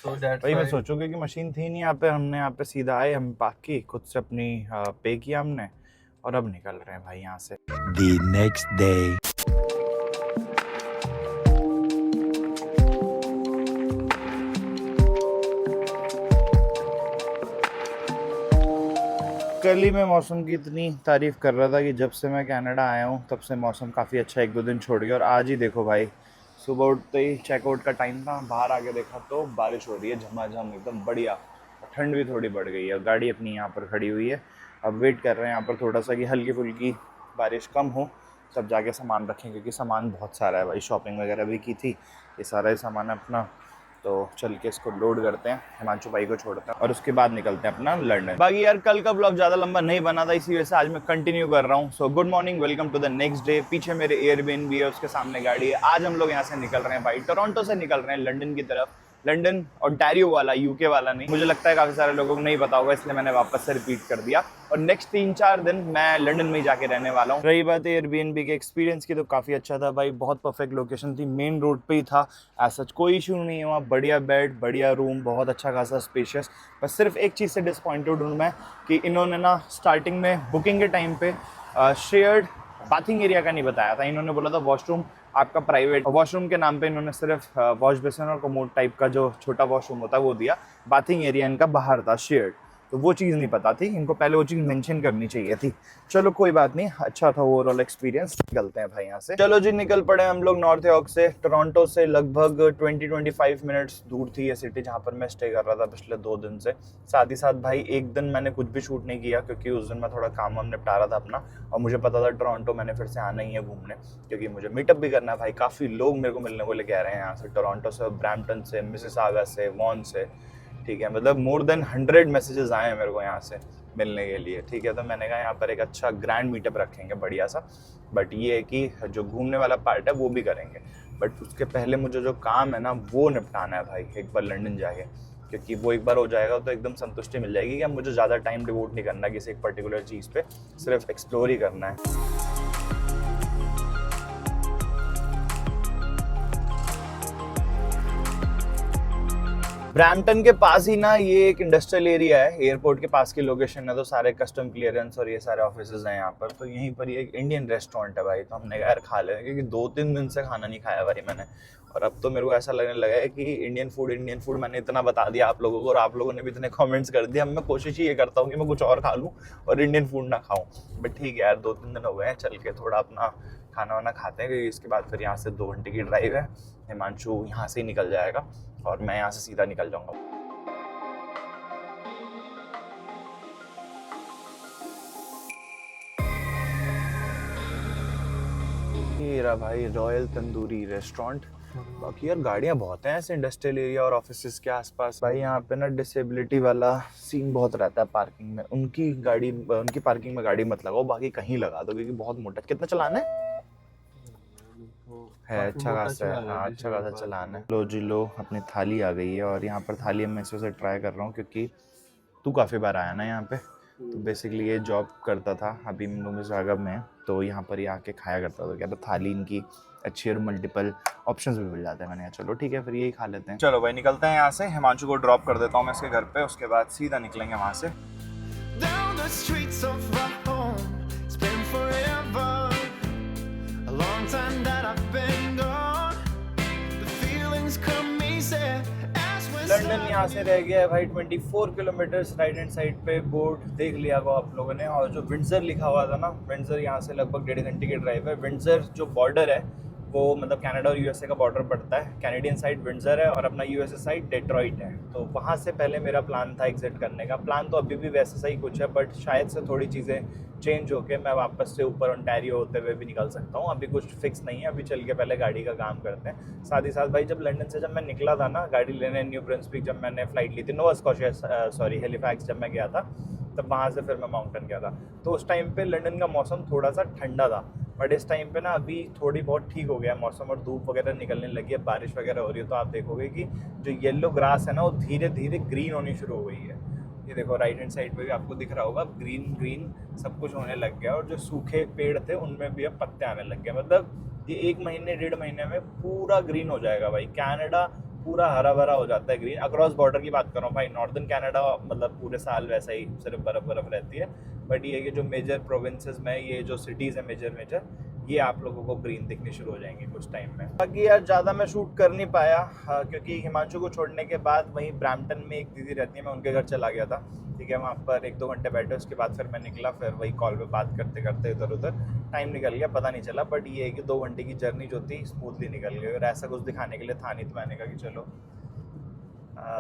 सो दैट्स भाई मैं सोचूं कि मशीन थी नहीं यहाँ पे, हमने यहाँ पे सीधा आए, हम पार्क की खुद से अपनी पे किया हमने और अब निकल रहे हैं भाई यहाँ से। The next day. कल ही मैं मौसम की इतनी तारीफ कर रहा था कि जब से मैं कनाडा आया हूँ तब से मौसम काफ़ी अच्छा 1-2 दिन छोड़ गया। और आज ही देखो भाई सुबह उठते ही चेकआउट का टाइम था, बाहर आके देखा तो बारिश हो रही है झमाझम एकदम बढ़िया। ठंड भी थोड़ी बढ़ गई है। गाड़ी अपनी यहाँ पर खड़ी हुई है, अब वेट कर रहे हैं यहाँ पर थोड़ा सा कि हल्की फुल्की बारिश कम हो तब जाके सामान रखें, क्योंकि सामान बहुत सारा है भाई। शॉपिंग वगैरह भी की थी, ये सारा ही सामान है अपना। तो चल के इसको लोड करते हैं, हिमांशु भाई को छोड़ते हैं और उसके बाद निकलते हैं अपना लंदन। बाकी यार कल का ब्लॉग ज़्यादा लंबा नहीं बना था, इसी वजह से आज मैं कंटिन्यू कर रहा हूँ। So good morning, welcome to the next day. पीछे मेरे एयरबीएनबी है, उसके सामने गाड़ी है। आज हम लोग यहाँ से निकल रहे हैं भाई, टोरंटो से निकल रहे हैं लंदन की तरफ। लंदन ओंटारियो वाला, यूके वाला नहीं। मुझे लगता है काफ़ी सारे लोगों को नहीं पता होगा, इसलिए मैंने वापस से रिपीट कर दिया। और नेक्स्ट 3-4 दिन मैं लंदन में ही जाके रहने वाला हूँ। रही बात एयरबीएनबी के एक्सपीरियंस की, तो काफ़ी अच्छा था भाई, बहुत परफेक्ट लोकेशन थी, मेन रोड पे ही था। ऐसा कोई इशू नहीं हुआ, बढ़िया बेड, बढ़िया रूम, बहुत अच्छा खासा स्पेशियस। बस सिर्फ एक चीज़ से डिसपॉइंटेड हूँ मैं कि इन्होंने ना स्टार्टिंग में बुकिंग के टाइम पे शेयर्ड बाथिंग एरिया का नहीं बताया था। इन्होंने बोला था वॉशरूम आपका प्राइवेट, वॉशरूम के नाम पे इन्होंने सिर्फ वॉश बेसिन और कमोड टाइप का जो छोटा वॉशरूम होता है वो दिया। बाथिंग एरिया इनका बाहर था शेयर्ड, तो वो चीज़ नहीं पता थी इनको, पहले वो चीज़ मेंशन करनी चाहिए थी। चलो कोई बात नहीं, अच्छा था ओवरऑल एक्सपीरियंस। निकलते हैं भाई यहाँ से। चलो जी निकल पड़े हम लोग नॉर्थ यॉर्क से। टोरंटो से लगभग 20-25 मिनट्स दूर थी ये सिटी जहाँ पर मैं स्टे कर रहा था पिछले 2 दिन से। साथ ही साथ भाई एक दिन मैंने कुछ भी शूट नहीं किया, क्योंकि उस दिन मैं थोड़ा काम वाम निपटा रहा था अपना, और मुझे पता था टोरंटो मैंने फिर से आना ही है घूमने, क्योंकि मुझे मीटअप भी करना है भाई। काफ़ी लोग मेरे को मिलने को लेके आ रहे हैं यहाँ से, टोरंटो से, ब्रैम्पटन से, मिसिसागा से, वॉन से, ठीक है। मतलब मोर देन 100 मैसेजेस आए हैं मेरे को यहाँ से मिलने के लिए, ठीक है। तो मैंने कहा यहाँ पर एक अच्छा ग्रैंड मीटअप रखेंगे बढ़िया सा। बट ये है कि जो घूमने वाला पार्ट है वो भी करेंगे, बट उसके पहले मुझे जो काम है ना वो निपटाना है भाई एक बार लंदन जाके। क्योंकि वो एक बार हो जाएगा तो एकदम संतुष्टि मिल जाएगी कि अब मुझे ज़्यादा टाइम डिवोट नहीं करना किसी एक पर्टिकुलर चीज़ पे, सिर्फ एक्सप्लोर ही करना है। ब्रैम्पटन के पास ही ना ये एक इंडस्ट्रियल एरिया है, एयरपोर्ट के पास की लोकेशन है, तो सारे कस्टम क्लियरेंस और ये सारे ऑफिसेज हैं यहाँ पर। तो यहीं पर ये एक इंडियन रेस्टोरेंट है भाई, तो हमने कहा यार खा लें, क्योंकि 2-3 दिन से खाना नहीं खाया भाई मैंने। और अब तो मेरे को ऐसा लगने लगा है कि इंडियन फूड मैंने इतना बता दिया आप लोगों को, और आप लोगों ने भी इतने कमेंट्स कर दिए। अब मैं कोशिश ही ये करता हूँ कि मैं कुछ और खा लूँ और इंडियन फूड ना खाऊँ। बट ठीक है यार, 2-3 दिन हो गए हैं, चल के थोड़ा अपना खाना वाना खाते हैं, क्योंकि इसके बाद फिर यहाँ से 2 घंटे की ड्राइव है। हिमांशु यहाँ से ही निकल जाएगा और मैं यहाँ से सीधा निकल जाऊँगा। ये रहा भाई रॉयल तंदूरी रेस्टोरेंट। बाकी यार गाड़ियाँ बहुत हैं ऐसे इंडस्ट्रियल एरिया और ऑफिसेज के आसपास भाई। यहाँ पे ना डिसेबिलिटी वाला सीन बहुत रहता है पार्किंग में। उनकी पार्किंग में गाड़ी मत लगाओ, बाकी कहीं लगा दो, क्योंकि बहुत मोटा। कितना चलाना है अच्छा खासा है, हाँ अच्छा खासा चलाना है। लो जी लो, अपनी थाली आ गई है और यहाँ पर थाली मैं इस वजह से ट्राई कर रहा हूँ क्योंकि तू काफ़ी बार आया ना यहाँ पे, तो बेसिकली ये जॉब करता था, अभी मिसिसागा में, तो यहाँ पर ये आके खाया करता था। क्या तो थाली इनकी अच्छी और मल्टीपल ऑप्शंस भी मिल जाते हैं। मैंने कहा चलो ठीक है फिर यही खा लेते हैं। चलो भाई निकलते हैं यहाँ से। हिमांशु को ड्रॉप कर देता हूँ मैं इसके घर पे, उसके बाद सीधा निकलेंगे वहाँ से। Down the streets of our home, it's been forever, a long time that I've been gone. The feelings come easy as we London यहाँ से रह गया है भाई 24 किलोमीटर। राइट हैंड साइड पे बोर्ड देख लिया होगा आप लोगों ने, और जो विंडसर लिखा हुआ था ना, विंडसर यहाँ से लगभग 1.5 घंटे की ड्राइव है। विंडसर जो बॉर्डर है वो मतलब कनाडा और यूएसए का बॉर्डर पड़ता है। कैनेडियन साइड विंडसर है और अपना यूएसए साइड डेट्रॉइट है। तो वहाँ से पहले मेरा प्लान था एग्जिट करने का। प्लान तो अभी भी वैसे सही कुछ है, बट शायद से थोड़ी चीज़ें चेंज होके मैं वापस से ऊपर ओंटारियो होते हुए भी निकल सकता हूँ। अभी कुछ फिक्स नहीं है, अभी चल के पहले गाड़ी का काम करते हैं। साथ ही साथ भाई जब लंदन से जब मैं निकला था ना गाड़ी लेने न्यू ब्रंसविक, जब मैंने फ़्लाइट ली थी नोवा स्कॉशिया हेलिफैक्स जब मैं गया था, तब वहाँ से फिर मैं माउंटेन गया था। तो उस टाइम पे लंदन का मौसम थोड़ा सा ठंडा था, बट इस टाइम पे ना अभी थोड़ी बहुत ठीक हो गया मौसम और धूप वगैरह निकलने लगी है, बारिश वगैरह हो रही है। तो आप देखोगे कि जो येलो ग्रास है ना वो धीरे धीरे ग्रीन होनी शुरू हो गई है। ये देखो राइट हैंड साइड पे भी आपको दिख रहा होगा ग्रीन सब कुछ होने लग गया, और जो सूखे पेड़ थे उनमें भी अब पत्ते आने लग गए। मतलब ये 1 महीने 1.5 महीने में पूरा ग्रीन हो जाएगा भाई। कनाडा पूरा हरा भरा हो जाता है ग्रीन। अक्रॉस बॉर्डर की बात कर रहा हूँ भाई, नॉर्दर्न कनाडा मतलब पूरे साल वैसा ही सिर्फ बर्फ़ रहती है। बट ये कि जो मेजर प्रोविंसेस में ये जो सिटीज़ है मेजर ये आप लोगों को ग्रीन दिखनी शुरू हो जाएंगी कुछ टाइम में। बाकी यार ज़्यादा मैं शूट कर नहीं पाया क्योंकि हिमांशु को छोड़ने के बाद वहीं ब्रैम्पटन में एक दीदी रहती है, मैं उनके घर चला गया था। ठीक है, वहाँ पर 1-2 घंटे बैठे, उसके बाद फिर मैं निकला, फिर वही कॉल पे बात करते करते इधर उधर टाइम निकल गया, पता नहीं चला। बट ये है कि 2 घंटे की जर्नी जो थी स्मूथली निकल गई, और ऐसा कुछ दिखाने के लिए था नहीं, तो मैंने कहा कि चलो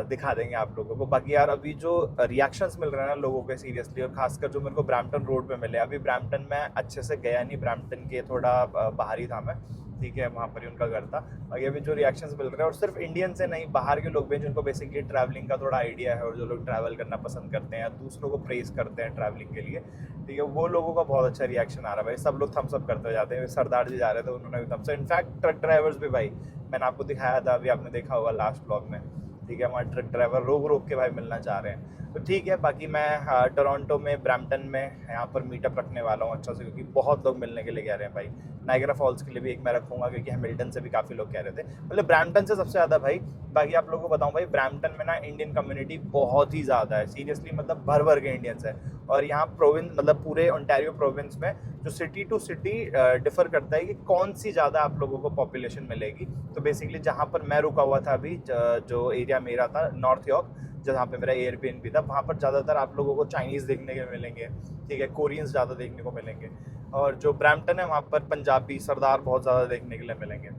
दिखा देंगे आप लोगों को। बाकी यार अभी जो रिएक्शंस मिल रहे हैं ना लोगों के सीरियसली, और खासकर जो मेरे को ब्रैम्पटन रोड पे मिले। अभी ब्रैम्पटन में अच्छे से गया नहीं, ब्रैम्पटन के थोड़ा बाहर ही था मैं, ठीक है, वहाँ पर ही उनका घर था। और ये भी जो रिएक्शंस मिल रहे हैं, और सिर्फ इंडियन से नहीं, बाहर के लोग भी जिनको बेसिकली ट्रैवलिंग का थोड़ा आइडिया है और जो लोग ट्रैवल करना पसंद करते हैं, दूसरों को प्रेस करते हैं ट्रैवलिंग के लिए, ठीक है, वो लोगों का बहुत अच्छा रिएक्शन आ रहा है भाई। सब लोग थम्स अप करते जाते हैं। सरदार जी जा रहे थे, उन्होंने भी thumbs up. In fact truck drivers भी भाई, मैंने आपको दिखाया था, अभी आपने देखा होगा लास्ट ब्लॉग में, ठीक है, हमारे ट्रक ड्राइवर रोक के भाई मिलना चाह रहे हैं। तो ठीक है, बाकी मैं टोरंटो में, ब्रैम्पटन में यहाँ पर मीटअप रखने वाला हूँ अच्छा से, क्योंकि बहुत लोग मिलने के लिए कह रहे हैं भाई। नाइगरा फॉल्स के लिए भी एक मैं रखूँगा, क्योंकि हैमिल्टन से भी काफ़ी लोग कह रहे थे, मतलब ब्रैम्पटन से सबसे ज़्यादा भाई। बाकी आप लोगों को बताऊँ भाई, ब्रैम्पटन में ना इंडियन कम्युनिटी बहुत ही ज़्यादा है, सीरियसली, मतलब भर के इंडियंस है। और यहाँ प्रोविंस, मतलब पूरे ओंटारियो प्रोविंस में जो सिटी टू सिटी डिफर करता है कि कौन सी ज़्यादा आप लोगों को पॉपुलेशन मिलेगी। तो बेसिकली जहाँ पर मैं रुका हुआ था अभी, जो एरिया मेरा था नॉर्थ यॉर्क, जहाँ पे मेरा एयरबीएनबी था, वहाँ पर ज़्यादातर आप लोगों को चाइनीज़ देखने के मिलेंगे, ठीक है, कोरियंस ज़्यादा देखने को मिलेंगे। और जो ब्रैम्पटन है वहाँ पर पंजाबी सरदार बहुत ज़्यादा देखने के लिए मिलेंगे।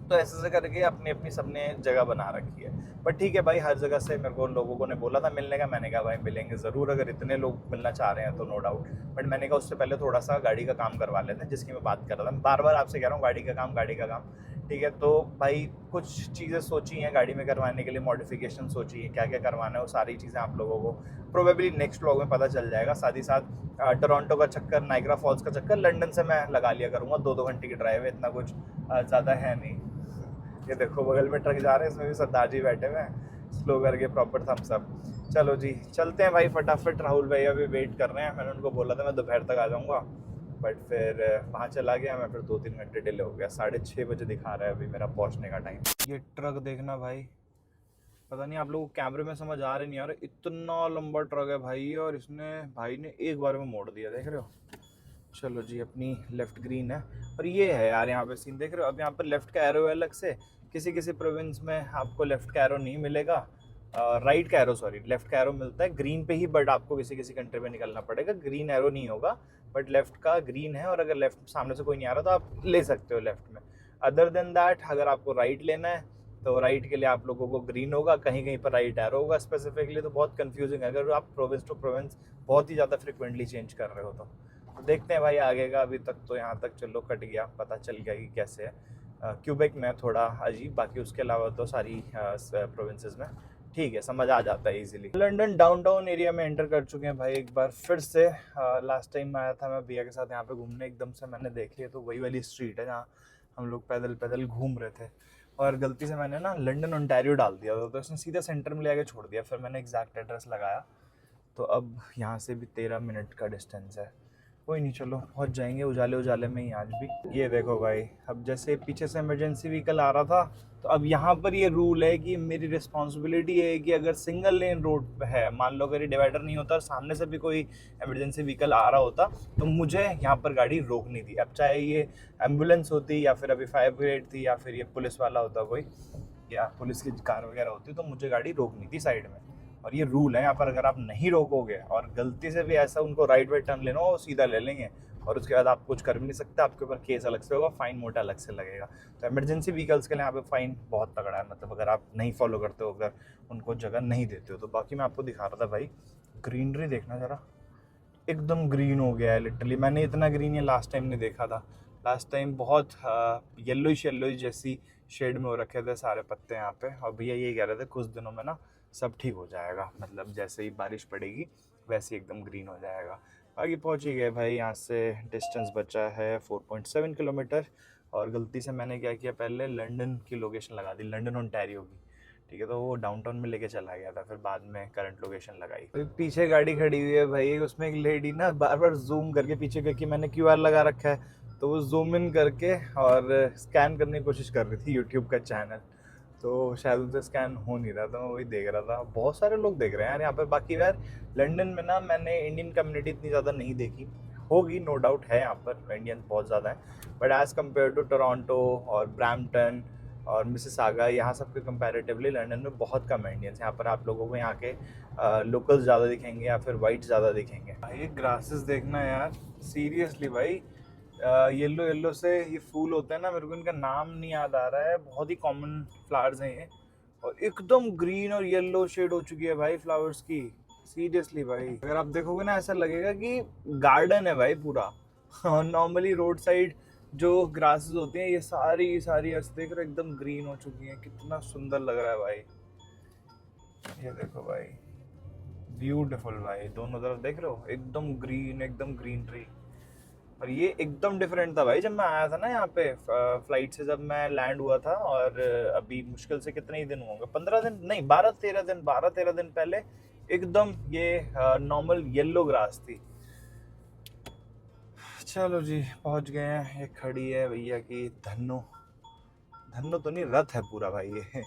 तो ऐसे करके अपनी अपनी सबने जगह बना रखी है। बट ठीक है भाई, हर जगह से मेरे को लोगों ने बोला था मिलने का, मैंने कहा भाई मिलेंगे ज़रूर, अगर इतने लोग मिलना चाह रहे हैं तो नो डाउट। बट मैंने कहा उससे पहले थोड़ा सा गाड़ी का काम करवा लेते हैं, जिसकी मैं बात कर रहा था। मैं बार बार आपसे कह रहा हूँ गाड़ी का काम, ठीक है। तो भाई कुछ चीज़ें सोची हैं गाड़ी में करवाने के लिए, मॉडिफिकेशन सोची है, क्या क्या करवाना है, वो सारी चीज़ें आप लोगों को प्रोबेबली नेक्स्ट व्लॉग में पता चल जाएगा। साथ ही साथ टोरंटो का चक्कर, नाइग्रा फॉल्स का चक्कर लंदन से मैं लगा लिया करूँगा। 2-2 घंटे की ड्राइव है, इतना कुछ ज़्यादा है नहीं। ये देखो बगल में ट्रक जा रहे हैं, इसमें भी सरदार जी बैठे हुए हैं, स्लो करके प्रॉपर थम्स अप। चलो जी चलते हैं भाई फटाफट। राहुल भैया अभी वेट कर रहे हैं, मैंने उनको बोला था मैं दोपहर तक आ जाऊँगा, बट फिर वहाँ चला गया मैं, फिर 2-3 घंटे डिले हो गया। 6:30 बजे दिखा रहा है अभी मेरा पहुँचने का टाइम। ये ट्रक देखना भाई, पता नहीं आप लोगों को कैमरे में समझ आ रहा नहीं आ रहा, इतना लंबा ट्रक है भाई, और इसने भाई ने एक बार में मोड़ दिया, देख रहे हो। चलो जी अपनी लेफ्ट ग्रीन है, और ये है यार यहाँ पे सीन देख रहे हो। अब यहाँ पर लेफ्ट का एरो है अलग से, किसी किसी प्रोविंस में आपको लेफ्ट का एरो नहीं मिलेगा, राइट का एरो सॉरी लेफ्ट का एरो मिलता है ग्रीन पे ही, बट आपको किसी किसी कंट्री में निकलना पड़ेगा, ग्रीन एरो नहीं होगा, बट लेफ्ट का ग्रीन है, और अगर लेफ्ट सामने से कोई नहीं आ रहा तो आप ले सकते हो लेफ्ट में। अदर देन दैट अगर आपको राइट लेना है तो राइट के लिए आप लोगों को ग्रीन होगा, कहीं कहीं पर राइट एरो होगा स्पेसिफिकली, तो बहुत कंफ्यूजिंग है अगर आप प्रोविंस टू प्रोविंस बहुत ही ज़्यादा फ्रिक्वेंटली चेंज कर रहे हो तो देखते हैं भाई आगे का। अभी तक तो यहाँ तक चलो कट गया, पता चल गया कि कैसे है। क्यूबेक में थोड़ा अजीब, बाकी उसके अलावा तो सारी प्रोविंसेस में ठीक है, समझ आ जाता है इजीली। लंदन डाउनटाउन एरिया में एंटर कर चुके हैं भाई एक बार फिर से। लास्ट टाइम आया था मैं भैया के साथ यहाँ पे घूमने, एकदम से मैंने देख लिया तो वही वाली स्ट्रीट है जहाँ हम लोग पैदल पैदल घूम रहे थे, और गलती से मैंने ना लंदन ओंटारियो डाल दिया था, तो इसने सीधा सेंटर में ले आके छोड़ दिया। फिर मैंने एग्जैक्ट एड्रेस लगाया, तो अब यहाँ से भी 13 मिनट का डिस्टेंस है। कोई नहीं, चलो पहुँच जाएंगे उजाले उजाले में ही आज भी। ये देखो भाई, अब जैसे पीछे से इमरजेंसी व्हीकल आ रहा था, तो अब यहाँ पर ये रूल है कि मेरी रिस्पॉन्सिबिलिटी है कि अगर सिंगल लेन रोड है, मान लो अगर ये डिवाइडर नहीं होता और सामने से भी कोई इमरजेंसी व्हीकल आ रहा होता, तो मुझे यहाँ पर गाड़ी रोकनी थी। अब चाहे ये एम्बुलेंस होती, या फिर अभी फायर ब्रिगेड थी, या फिर ये पुलिस वाला होता कोई, या पुलिस की कार वगैरह होती, तो मुझे गाड़ी रोकनी थी साइड में। और ये रूल है यहाँ पर, अगर आप नहीं रोकोगे और गलती से भी ऐसा उनको राइट वाइट टर्न लेना हो, सीधा ले लेंगे, और उसके बाद आप कुछ कर भी नहीं सकते, आपके ऊपर केस अलग से होगा, फाइन मोटा अलग से लगेगा। तो इमरजेंसी व्हीकल्स के लिए यहाँ पे फाइन बहुत तगड़ा है, मतलब अगर आप नहीं फॉलो करते हो, अगर उनको जगह नहीं देते हो तो। बाकी मैं आपको दिखा रहा था भाई, ग्रीनरी देखना ज़रा, एकदम ग्रीन हो गया है लिटरली। मैंने इतना ग्रीन ये लास्ट टाइम नहीं देखा था। लास्ट टाइम बहुत येलोइश जैसी शेड में हो रखे थे सारे पत्ते यहाँ पे, और भैया ये कह रहे थे कुछ दिनों में ना सब ठीक हो जाएगा, मतलब जैसे ही बारिश पड़ेगी वैसे एकदम ग्रीन हो जाएगा। बाकी पहुँच ही गए भाई, यहाँ से डिस्टेंस बचा है 4.7 किलोमीटर, और गलती से मैंने क्या किया, पहले लंदन की लोकेशन लगा दी, लंदन ओंटारियो की, ठीक है, तो वो डाउनटाउन में लेके चला गया था, फिर बाद में करंट लोकेशन लगाई। पीछे गाड़ी खड़ी हुई है भाई, उसमें एक लेडी ना बार बार जूम करके पीछे, क्योंकि मैंने QR लगा रखा है, तो वो जूम इन करके और स्कैन करने की कोशिश कर रही थी यूट्यूब का चैनल, तो शायद उनसे स्कैन हो नहीं रहा था, मैं वही देख रहा था। बहुत सारे लोग देख रहे हैं यार यहाँ पर। बाकी यार लंदन में ना मैंने इंडियन कम्युनिटी इतनी ज़्यादा नहीं देखी, होगी नो डाउट है यहाँ पर, इंडियंस बहुत ज़्यादा हैं, but as compare to Toronto और ब्रैम्पटन और मिसिसागा, यहाँ सब के कंपैरेटिवली लंदन में बहुत कम है इंडियंस। यहाँ पर आप लोगों को यहाँ के लोकल्स ज़्यादा दिखेंगे, या फिर वाइट ज़्यादा दिखेंगे। भाई ग्रासेस देखना यार, सीरियसली भाई, येलो येलो से ये फूल होते हैं ना, मेरे को इनका नाम नहीं याद आ रहा है, बहुत ही कॉमन फ्लावर्स हैं ये, और एकदम ग्रीन और येलो शेड हो चुकी है भाई फ्लावर्स की, सीरियसली भाई। अगर आप देखोगे ना ऐसा लगेगा कि गार्डन है भाई पूरा। नॉर्मली रोड साइड जो ग्रासेस होती हैं, ये सारी ऐसे देख रहे एकदम ग्रीन हो चुकी हैं, कितना सुंदर लग रहा है भाई। ये देखो भाई, ब्यूटीफुल भाई, दोनों तरफ देख रहे हो एकदम ग्रीन ट्री। और ये एकदम डिफरेंट था भाई, जब मैं आया था ना यहाँ पे फ्लाइट से, जब मैं लैंड हुआ था, और अभी मुश्किल से कितने ही दिन होंगे, 15 दिन नहीं 12-13 दिन पहले एकदम ये नॉर्मल येलो ग्रास थी। चलो जी पहुँच गए हैं, ये खड़ी है भैया की धन्नो तो नहीं, रथ है पूरा भाई, ये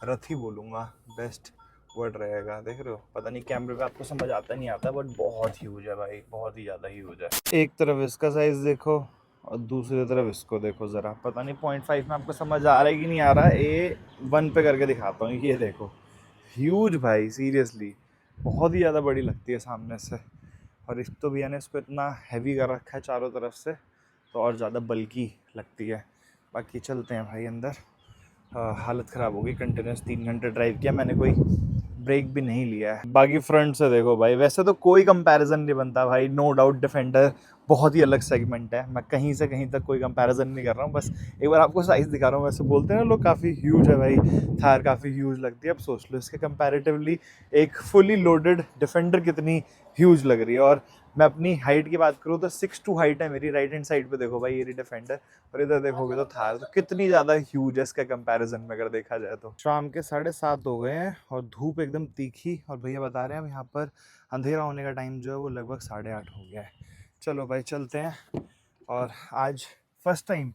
रथ ही बोलूँगा, बेस्ट वर्ड रहेगा। देख रहे हो, पता नहीं कैमरे पे आपको समझ आता नहीं आता, बट बहुत ह्यूज है भाई, बहुत ही ज़्यादा ह्यूज है। एक तरफ इसका साइज़ देखो और दूसरी तरफ इसको देखो ज़रा, पता नहीं 0.5 में आपको समझ आ रहा है कि नहीं आ रहा है। A1 पे करके दिखाता हूँ, ये देखो ह्यूज भाई, सीरियसली बहुत ही ज़्यादा बड़ी लगती है सामने से। और एक तो भैया ने इसको इतना हैवी कर रखा है चारों तरफ से, तो और ज़्यादा बल्कि लगती है। बाकी चलते हैं भाई अंदर। हालत ख़राब हो गई, कंटिन्यूस 3 घंटे ड्राइव किया मैंने, कोई ब्रेक भी नहीं लिया है। बाकी फ्रंट से देखो भाई, वैसे तो कोई कंपैरिजन नहीं बनता भाई, नो डाउट डिफेंडर बहुत ही अलग सेगमेंट है, मैं कहीं से कहीं तक कोई कंपैरिजन नहीं कर रहा हूँ, बस एक बार आपको साइज़ दिखा रहा हूँ। वैसे बोलते हैं ना लोग काफ़ी ह्यूज है भाई, थार काफ़ी ह्यूज लगती है, अब सोच लो इसके कंपैरेटिवली एक फुली लोडेड डिफेंडर कितनी ह्यूज लग रही है। और मैं अपनी हाइट की बात करूँ तो 6'2" हाइट है मेरी। राइट हैंड साइड पे देखो भाई, ये रही डिफेंडर, और इधर देखोगे तो थार, तो कितनी ज़्यादा ह्यूज है इसका कंपैरिजन में अगर देखा जाए तो। शाम के 7:30 हो गए हैं और धूप एकदम तीखी, और भैया बता रहे हैं अब यहाँ पर अंधेरा होने का टाइम जो है वो लगभग 8:30 हो गया है। चलो भाई चलते हैं। और आज फर्स्ट टाइम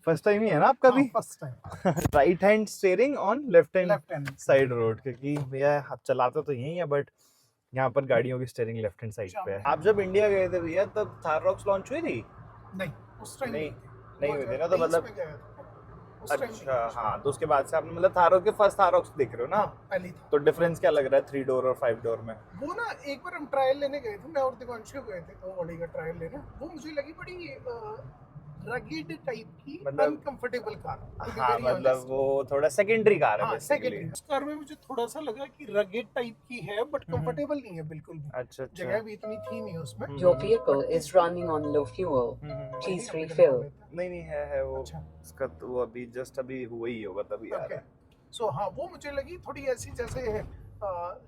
फर्स्ट टाइम ही है ना आपका भी? First time right hand steering on left left hand hand side road, क्योंकि भैया आप चलाते तो यही है बट यहाँ पर गाड़ियों की स्टीयरिंग लेफ्ट हैंड साइड पे है। आप जब इंडिया गए थे भैया तब थार रॉक्स लॉन्च हुई थी? नहीं, उस टाइम नहीं हुई थी ना, तो मतलब अच्छा हाँ, तो उसके बाद से आपने मतलब थार रॉक के फर्स्ट थार रॉक्स देख रहे हो ना? पहली था। तो डिफरेंस क्या लग रहा है 3 डोर और 5 डोर में? वो ना एक बार हम ट्रायल लेने गए थे, मैं और दिवांशु गए थे तो बड़ी का ट्रायल लेने, वो मुझे लगी बड़ी रगेड टाइप की, मतलब अनकंफर्टेबल कार। हाँ मतलब वो थोड़ा सेकेंडरी कार है हाँ बेसिकली। सेकेंडरी। उस कार में मुझे थोड़ा सा लगा कि रगेड टाइप की है बट कंफर्टेबल नहीं है बिल्कुल भी। अच्छा जगह भी इतनी थी नहीं उसमें। Your vehicle is running on low fuel. Please refill. नहीं है वो अच्छा। उसका तो वो अभी जस्ट अभी हुआ ही होगा तभी आ रहा है। सो हाँ, वो मुझे लगी थोड़ी ऐसी जैसे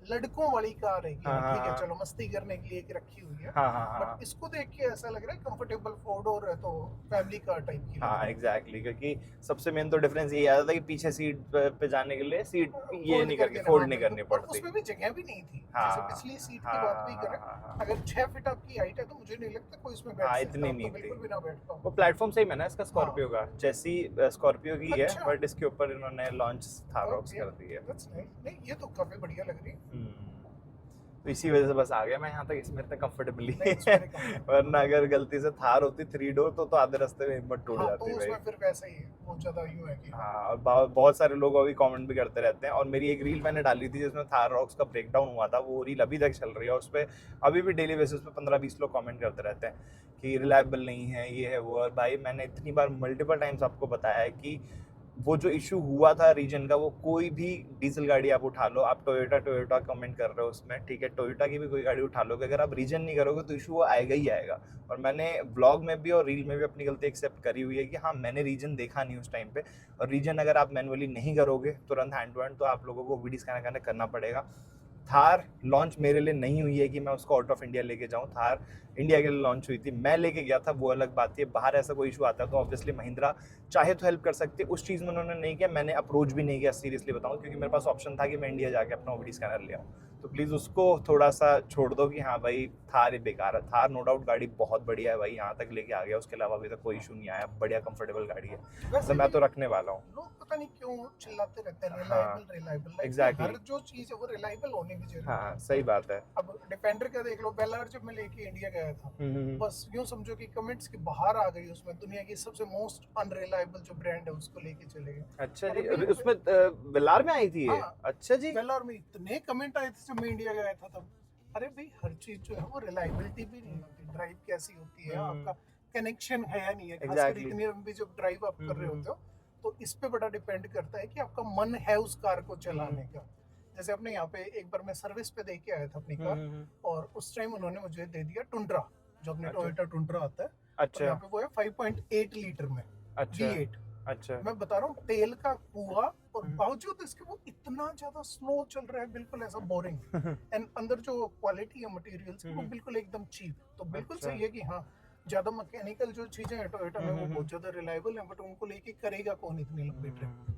लड़कों वाली कार है, हाँ, ठीक है हाँ। चलो मस्ती करने के लिए एक रखी हुई है। हाँ बट इसको देख के ऐसा लग रहा है कंफर्टेबल 4 डोर है तो फैमिली कार टाइप की। हाँ एग्जैक्टली, क्योंकि सबसे मेन तो डिफरेंस ये आता था कि पीछे सीट पे जाने के लिए सीट ये नहीं करके फोल्ड नहीं करनी पड़ती। उसमें भी जगह भी नहीं थी। हाँ, जैसे पिछली सीट की बात भी करें, अगर 6 फीट आपकी हाइट है तो मुझे नहीं लगता कोई इसमें बैठ हाँ, सकता। इतनी तो नहीं बिल्कुल थी। भी ना बैठ पाऊँ। वो प्लेटफॉर्म सेम है ना इसका स्कॉर्पियो का, जैसी स्कॉर्पियो की है अच्छा। बट इसके ऊपर इन्होंने लॉन्च थार रॉक्स कर दी है। That's nice. नहीं ये तो काफी बढ़िया लग रही है। तो इसी वजह से बस आ गया मैं यहाँ तक, इसमें इतना कंफर्टेबली नहीं, it's very comfortable। वरना अगर गलती से थार होती 3 डोर तो आधे रास्ते में हिम्मत टूट हाँ, जाती तो भाई। उसमें फिर वैसा ही है, बहुत ज्यादा यूं है कि हाँ, और बहुत सारे लोग अभी कमेंट भी करते रहते हैं, और मेरी एक रील मैंने डाली थी जिसमें थार रॉक्स का ब्रेकडाउन हुआ था, वो रील अभी तक चल रही है और उस पर अभी भी डेली बेसिस पे 15-20 लोग कमेंट करते रहते हैं कि रिलायबल नहीं है, ये है वो। और भाई मैंने इतनी बार मल्टीपल टाइम्स आपको बताया है कि वो जो इशू हुआ था रीजन का, वो कोई भी डीजल गाड़ी आप उठा लो, आप टोयोटा कमेंट कर रहे हो उसमें, ठीक है, टोयोटा की भी कोई गाड़ी उठा लो, अगर आप रीजन नहीं करोगे तो इशू वो आएगा ही आएगा। और मैंने ब्लॉग में भी और रील में भी अपनी गलती एक्सेप्ट करी हुई है कि हाँ मैंने रीजन देखा नहीं उस टाइम पे, और रीजन अगर आप मैनुअली नहीं करोगे तुरंत हैंड टू हैंड तो आप लोगों को वीडी स्कैन करना पड़ेगा। थार लॉन्च मेरे लिए नहीं हुई है कि मैं उसको आउट ऑफ इंडिया लेके जाऊँ, थार इंडिया के लिए लॉन्च हुई थी, मैं लेके गया था, वो अलग बात है। बाहर ऐसा कोई इशू आता है तो ऑब्वियसली महिंद्रा चाहे तो हेल्प कर सकती है, उस चीज़ में उन्होंने नहीं किया, मैंने अप्रोच भी नहीं किया सीरियसली बताऊँ, क्योंकि मेरे पास ऑप्शन था कि मैं इंडिया जाके अपना ओवीडी स्कैनर ले आऊँ। तो प्लीज़ उसको थोड़ा सा छोड़ दो कि हाँ भाई थार ही बेकार है। थार नो डाउट गाड़ी बहुत बढ़िया है भाई, यहाँ तक लेके आ गया, उसके अलावा अभी तक कोई इशू नहीं आया, बढ़िया कंफर्टेबल गाड़ी है, वैसे तो मैं भी तो रखने वाला हूँ। लोग पता नहीं क्यों चिल्लाते रहते हैं हाँ, रिलायबल। exactly। हर जो चीज है वो रिलायबल होने की जरूरत है। हाँ सही बात है। अब डिफेंडर का देख लो, बेलार जब मैं लेके इंडिया गया था, बस यूं समझो कि कमेंट्स के बाहर आ गई, उसमें दुनिया की सबसे मोस्ट अनरिलायबल जो ब्रांड है उसको लेके चले गए। अच्छा जी, अभी उसमें वेलार में आई थी ये? हाँ। अच्छा जी। बेलार में इतने कमेंट आए थे जब मैं इंडिया गया था तब, अरे भाई हर चीज जो है वो रिलायबिलिटी भी नहीं होती, ड्राइव कैसी होती है, आपका कनेक्शन है या नहीं है, खासकर Exactly। इतनी लंबी जब ड्राइव आप कर रहे होते हो तो इस पे बड़ा डिपेंड करता है कि आपका मन है उस कार को चलाने का। जैसे अपने यहाँ पे एक बार मैं सर्विस पे दे के आया था अपनी कार, और उस टाइम उन्होंने मुझे दे दिया टुंड्रा, जो अपने अच्छा। टोयोटा टुंड्रा आता है, और अच्छा यहाँ पे वो है 5.8 लीटर में अच्छा V8। अच्छा मैं बता रहा हूँ तेल का कुआं, और बावजूद इसके वो इतना ज्यादा स्लो चल रहा है, बिल्कुल ऐसा बोरिंग। एंड अंदर जो क्वालिटी है मटेरियल्स की वो बिल्कुल एकदम चीप, तो बिल्कुल अच्छा। सही है कि हाँ ज्यादा मैकेनिकल जो चीजें हैं टोयोटा में वो बहुत ज्यादा रिलायबल है, बट उनको लेके करेगा कौन इतनी लंबी ट्रिप?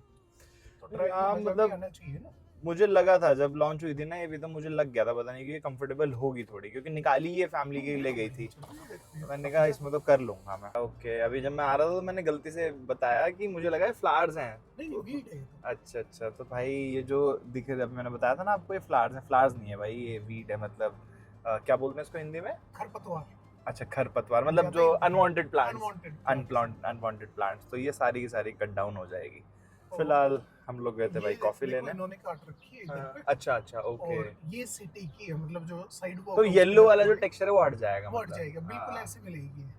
तो हाँ, ड्राइव मतलब आना चाहिए ना। मुझे लगा था जब लॉन्च हुई थी ना ये भी, तो मुझे लग गया था पता नहीं कि ये कंफर्टेबल होगी थोड़ी, क्योंकि निकाली ये फैमिली के लिए गई थी, तो मैंने कहा इसमें तो कर लूंगा मैं। ओके, अभी जब मैं आ रहा था तो मैंने गलती से बताया कि मुझे लगा ये फ्लावर्स हैं। नहीं वीट है। अच्छा, तो भाई ये जो दिख रहे, अभी मैंने बताया था ना आपको, ये फ्लावर्स हैं। फ्लावर्स नहीं है भाई, ये वीट है, मतलब क्या बोलते हैं इसको हिंदी में? खरपतवार। अच्छा, खरपतवार, मतलब जो unwanted plants, unwanted unwanted plants, तो ये सारी की सारी कट डाउन हो जाएगी। फिलहाल हम लोग गए थे भाई कॉफी लेने। इन्होंने काट रखी है इधर पे, अच्छा ओके। और ये सिटी की है, मतलब जो साइड वॉक तो येलो वाला जो टेक्सचर है वो हट जाएगा, वो हट मतलब? जाएगा, बिल्कुल हाँ। ऐसे मिलेगी।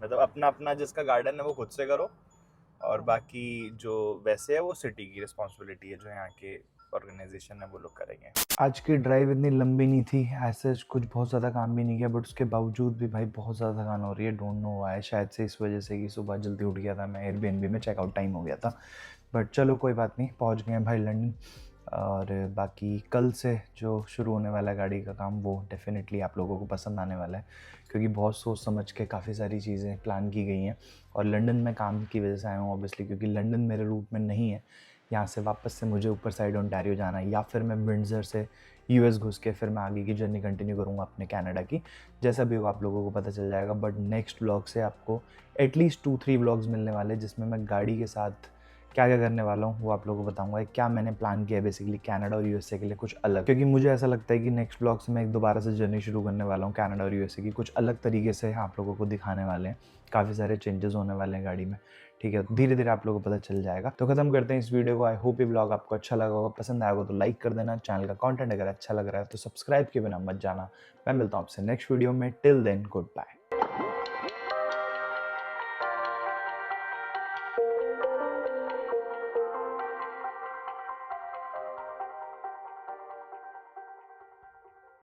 मतलब अपना अपना जिसका गार्डन है वो खुद से करो, और बाकी जो वैसे है वो सिटी की रिस्पॉन्सिबिलिटी है, जो यहाँ के ऑर्गेनाइजेशन है वो लोग करेंगे। आज की ड्राइव इतनी लंबी नहीं थी, ऐसे कुछ बहुत ज़्यादा काम भी नहीं किया, बट उसके बावजूद भी भाई बहुत ज़्यादा थकान हो रही है। डोंट नो व्हाई, शायद से इस वजह से कि सुबह जल्दी उठ गया था मैं, एयरबीएनबी में चेकआउट टाइम हो गया था, बट चलो कोई बात नहीं, पहुँच गए हैं भाई लंदन। और बाकी कल से जो शुरू होने वाला है गाड़ी का काम, वो डेफ़िनेटली आप लोगों को पसंद आने वाला है, क्योंकि बहुत सोच समझ के काफ़ी सारी चीज़ें प्लान की गई हैं। और लंदन में काम की वजह से आया हूँ ऑब्वियसली, क्योंकि लंदन मेरे रूट में नहीं है। यहाँ से वापस से मुझे ऊपर साइड ओंटारियो जाना है, या फिर मैं विंडसर से यूएस घुस के फिर मैं आगे की जर्नी कंटिन्यू करूँगा अपने कनाडा की। जैसा भी होगा आप लोगों को पता चल जाएगा। बट नेक्स्ट व्लॉग से आपको एटलीस्ट 2-3 व्लॉग्स मिलने वाले हैं, जिसमें मैं गाड़ी के साथ क्या क्या करने वाला हूँ वो आप लोगों को बताऊंगा। क्या मैंने प्लान किया है बेसिकली कनाडा और यूएसए के लिए कुछ अलग, क्योंकि मुझे ऐसा लगता है कि नेक्स्ट ब्लॉग से मैं एक दोबारा से जर्नी शुरू करने वाला हूँ कनाडा और यूएसए की, कुछ अलग तरीके से आप लोगों को दिखाने वाले हैं। काफ़ी सारे चेंजेस होने वाले हैं गाड़ी में, ठीक है। धीरे धीरे आप लोगों को पता चल जाएगा। तो खत्म करते हैं इस वीडियो को। आई होप ये ब्लॉग आपको अच्छा लगा होगा, पसंद आया होगा तो लाइक कर देना। चैनल का कंटेंट अगर अच्छा लग रहा है तो सब्सक्राइब किए बिना मत जाना। मैं मिलता हूँ आपसे नेक्स्ट वीडियो में। Till then good bye.